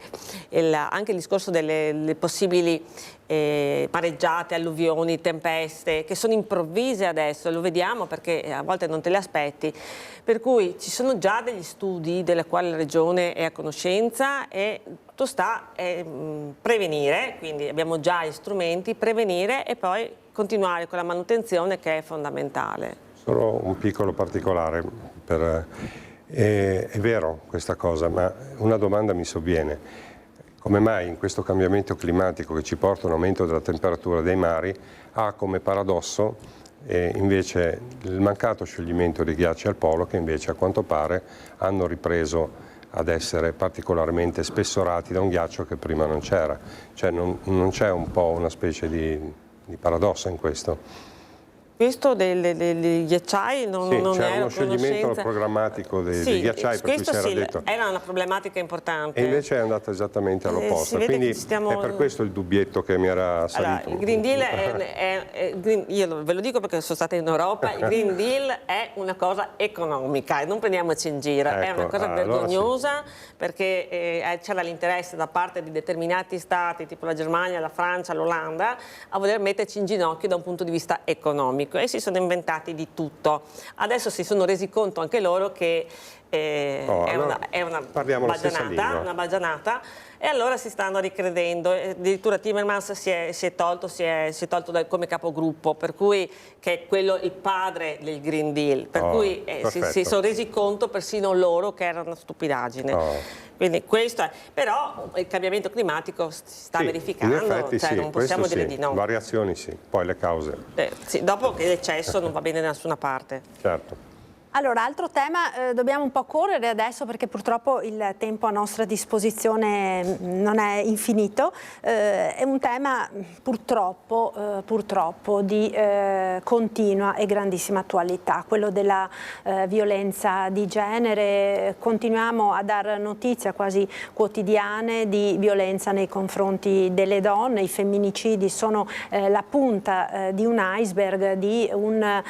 il discorso delle possibili pareggiate, alluvioni, tempeste che sono improvvise adesso, lo vediamo perché a volte non te le aspetti, per cui ci sono già degli studi della quale la Regione è a conoscenza e tutto sta prevenire, quindi abbiamo già gli strumenti, prevenire e poi continuare con la manutenzione che è fondamentale. Solo un piccolo particolare, è vero questa cosa, ma una domanda mi sovviene. Come mai in questo cambiamento climatico che ci porta a un aumento della temperatura dei mari ha come paradosso invece il mancato scioglimento dei ghiacci al polo, che invece a quanto pare hanno ripreso ad essere particolarmente spessorati da un ghiaccio che prima non c'era? Cioè non c'è un po' una specie di paradosso in questo? Questo degli ghiacciai non c'era uno scioglimento programmatico dei ghiacciai, per cui si era detto. Era una problematica importante. E invece è andata esattamente all'opposto. Quindi è per questo il dubbietto che mi era salito. Allora, il Green Deal io ve lo dico perché sono stata in Europa, il Green Deal è una cosa economica, non prendiamoci in giro, ecco, è una cosa vergognosa perché c'era l'interesse da parte di determinati stati, tipo la Germania, la Francia, l'Olanda, a voler metterci in ginocchio da un punto di vista economico. E si sono inventati di tutto. Adesso si sono resi conto anche loro che è una baggianata e allora si stanno ricredendo. Addirittura Timmermans si è tolto come capogruppo, per cui che è quello il padre del Green Deal, per cui si sono resi conto persino loro che era una stupidaggine. Quindi questo è, però il cambiamento climatico si sta verificando, in effetti cioè non possiamo dire di no. Variazioni sì, poi le cause. Dopo che l'eccesso non va bene da nessuna parte. Certo. Allora, altro tema, dobbiamo un po' correre adesso perché purtroppo il tempo a nostra disposizione non è infinito, è un tema purtroppo di continua e grandissima attualità, quello della violenza di genere. Continuiamo a dar notizia quasi quotidiane di violenza nei confronti delle donne, i femminicidi sono la punta di un iceberg, di un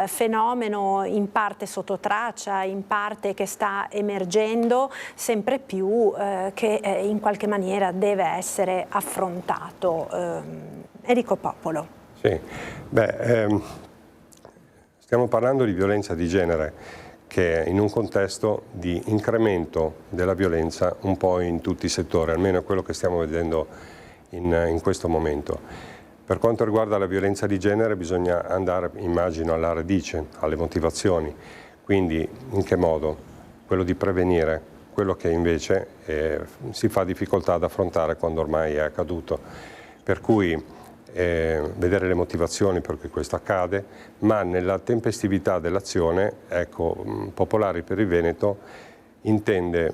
fenomeno in parte sotto traccia, in parte che sta emergendo sempre più, che in qualche maniera deve essere affrontato. Enrico Popolo. Sì, stiamo parlando di violenza di genere che è in un contesto di incremento della violenza un po' in tutti i settori, almeno è quello che stiamo vedendo in questo momento. Per quanto riguarda la violenza di genere bisogna andare, immagino, alla radice, alle motivazioni. Quindi in che modo? Quello di prevenire, quello che invece si fa difficoltà ad affrontare quando ormai è accaduto. Per cui vedere le motivazioni per cui questo accade, ma nella tempestività dell'azione, ecco, Popolari per il Veneto intende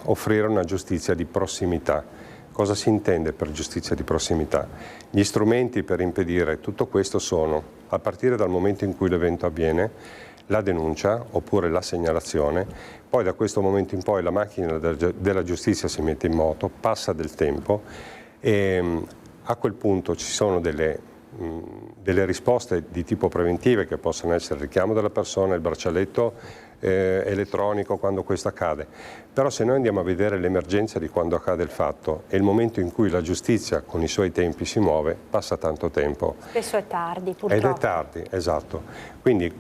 offrire una giustizia di prossimità, Cosa si intende per giustizia di prossimità? Gli strumenti per impedire tutto questo sono, a partire dal momento in cui l'evento avviene, la denuncia oppure la segnalazione, poi da questo momento in poi la macchina della giustizia si mette in moto, passa del tempo e a quel punto ci sono delle risposte di tipo preventive che possono essere il richiamo della persona, il braccialetto elettronico quando questo accade. Però se noi andiamo a vedere l'emergenza di quando accade il fatto e il momento in cui la giustizia con i suoi tempi si muove, passa tanto tempo. Spesso è tardi, purtroppo. Ed è tardi, esatto. Quindi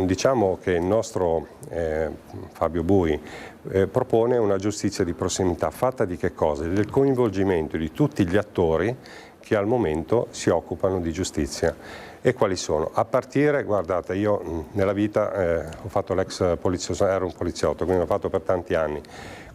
diciamo che il nostro Fabio Bui propone una giustizia di prossimità fatta di che cosa? Del coinvolgimento di tutti gli attori che al momento si occupano di giustizia. E quali sono? A partire, guardate, io nella vita ho fatto ero un poliziotto, quindi l'ho fatto per tanti anni.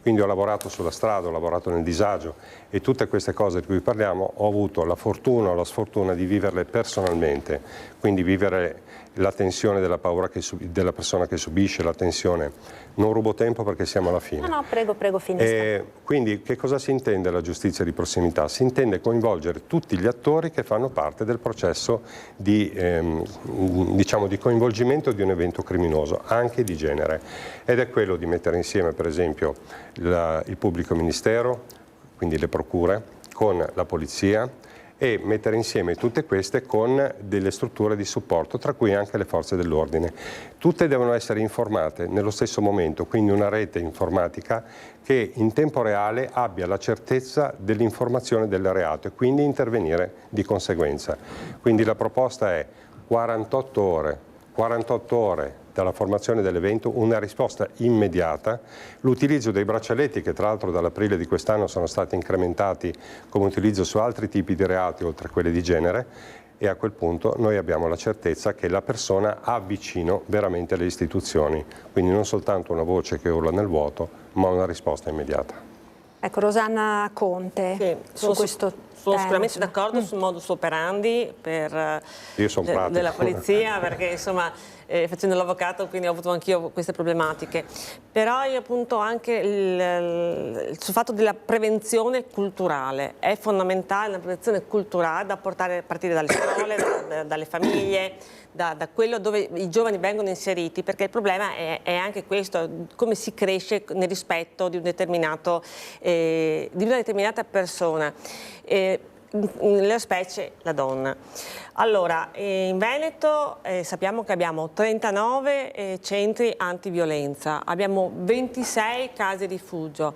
Quindi ho lavorato sulla strada, ho lavorato nel disagio e tutte queste cose di cui parliamo ho avuto la fortuna o la sfortuna di viverle personalmente, quindi vivere la tensione della paura della persona che subisce, la tensione. Non rubo tempo perché siamo alla fine. No, prego, finisca. Quindi che cosa si intende la giustizia di prossimità? Si intende coinvolgere tutti gli attori che fanno parte del processo di coinvolgimento di un evento criminoso, anche di genere. Ed è quello di mettere insieme, per esempio, il pubblico ministero, quindi le procure, con la polizia, e mettere insieme tutte queste con delle strutture di supporto, tra cui anche le forze dell'ordine. Tutte devono essere informate nello stesso momento, quindi una rete informatica che in tempo reale abbia la certezza dell'informazione del reato e quindi intervenire di conseguenza. Quindi la proposta è 48 ore dalla formazione dell'evento, una risposta immediata, l'utilizzo dei braccialetti che tra l'altro dall'aprile di quest'anno sono stati incrementati come utilizzo su altri tipi di reati oltre a quelli di genere, e a quel punto noi abbiamo la certezza che la persona ha vicino veramente le istituzioni, quindi non soltanto una voce che urla nel vuoto, ma una risposta immediata. Ecco, Rosanna Conte, su questo sono sicuramente d'accordo sul modus operandi della polizia, perché insomma facendo l'avvocato quindi ho avuto anch'io queste problematiche, però io appunto anche sul fatto della prevenzione culturale, è fondamentale la prevenzione culturale da portare a partire dalle scuole, dalle famiglie, da quello dove i giovani vengono inseriti, perché il problema è anche questo, come si cresce nel rispetto di di una determinata persona, nella specie la donna. Allora, in Veneto sappiamo che abbiamo 39 centri antiviolenza, abbiamo 26 case rifugio,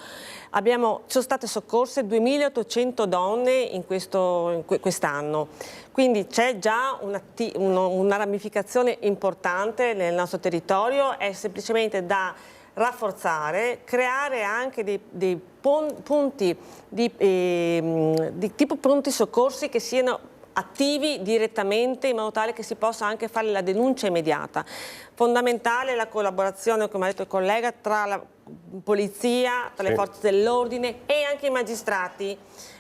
sono state soccorse 2.800 donne quest'anno, quindi c'è già una ramificazione importante nel nostro territorio, è semplicemente da rafforzare, creare anche dei punti di tipo pronti soccorsi che siano attivi direttamente in modo tale che si possa anche fare la denuncia immediata. Fondamentale la collaborazione, come ha detto il collega, tra la polizia, tra le forze dell'ordine e anche i magistrati.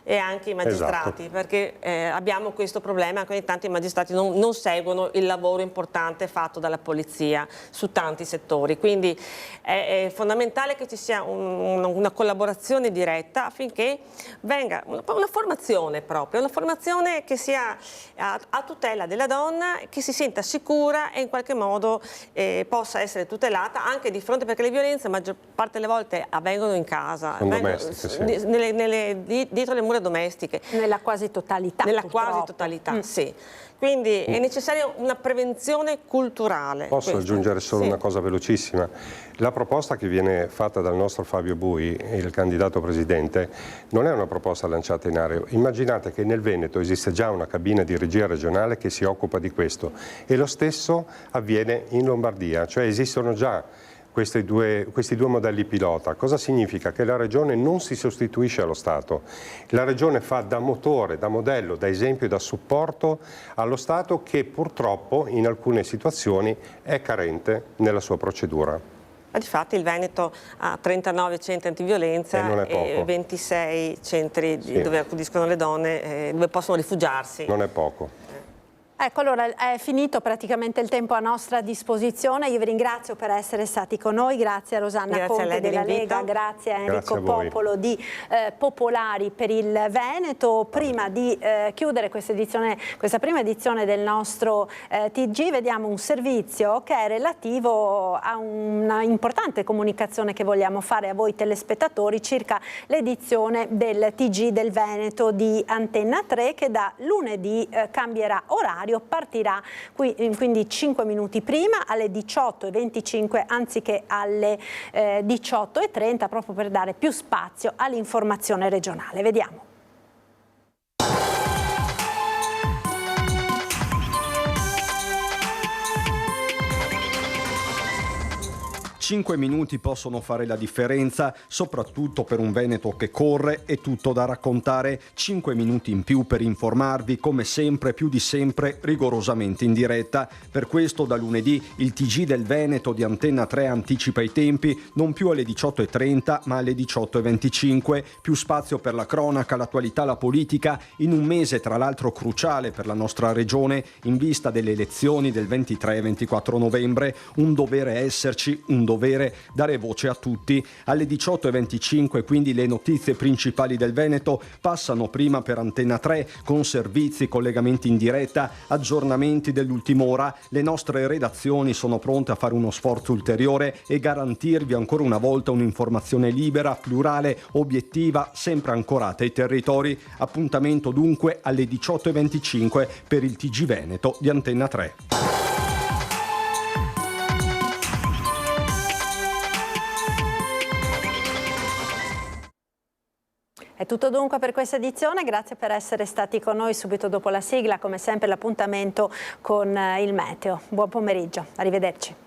Esatto. Perché abbiamo questo problema che ogni tanto i magistrati non seguono il lavoro importante fatto dalla polizia su tanti settori, quindi è fondamentale che ci sia una collaborazione diretta affinché venga una formazione proprio, una formazione che sia a tutela della donna, che si senta sicura e in qualche modo possa essere tutelata anche di fronte, perché le violenze la maggior parte delle volte avvengono in casa, dietro le mura domestiche. Nella quasi totalità. Sì. Quindi è necessaria una prevenzione culturale. Posso aggiungere solo una cosa velocissima? La proposta che viene fatta dal nostro Fabio Bui, il candidato presidente, non è una proposta lanciata in aria. Immaginate che nel Veneto esiste già una cabina di regia regionale che si occupa di questo e lo stesso avviene in Lombardia, cioè esistono già questi due modelli pilota. Cosa significa? Che la Regione non si sostituisce allo Stato. La Regione fa da motore, da modello, da esempio e da supporto allo Stato, che purtroppo in alcune situazioni è carente nella sua procedura. Difatti il Veneto ha 39 centri antiviolenza e 26 centri dove accudiscono le donne, dove possono rifugiarsi. Non è poco. Ecco, allora è finito praticamente il tempo a nostra disposizione. Io vi ringrazio per essere stati con noi, grazie a Rosanna Conte della Lega, grazie a Enrico Popolo di Popolari per il Veneto. Prima di chiudere questa prima edizione del nostro TG, vediamo un servizio che è relativo a una importante comunicazione che vogliamo fare a voi telespettatori circa l'edizione del TG del Veneto di Antenna 3, che da lunedì cambierà orario. Partirà quindi 5 minuti prima, alle 18:25 anziché alle 18:30, proprio per dare più spazio all'informazione regionale. Vediamo. 5 minuti possono fare la differenza, soprattutto per un Veneto che corre e tutto da raccontare. 5 minuti in più per informarvi, come sempre, più di sempre, rigorosamente in diretta. Per questo da lunedì il TG del Veneto di Antenna 3 anticipa i tempi, non più alle 18:30 ma alle 18:25. Più spazio per la cronaca, l'attualità, la politica, in un mese tra l'altro cruciale per la nostra regione in vista delle elezioni del 23 e 24 novembre. Un dovere esserci, un dovere dare voce a tutti. Alle 18:25 quindi le notizie principali del Veneto passano prima per Antenna 3 con servizi, collegamenti in diretta, aggiornamenti dell'ultima ora. Le nostre redazioni sono pronte a fare uno sforzo ulteriore e garantirvi ancora una volta un'informazione libera, plurale, obiettiva, sempre ancorata ai territori. Appuntamento dunque alle 18:25 per il TG Veneto di Antenna 3. È tutto dunque per questa edizione, grazie per essere stati con noi. Subito dopo la sigla, come sempre, l'appuntamento con il meteo. Buon pomeriggio, arrivederci.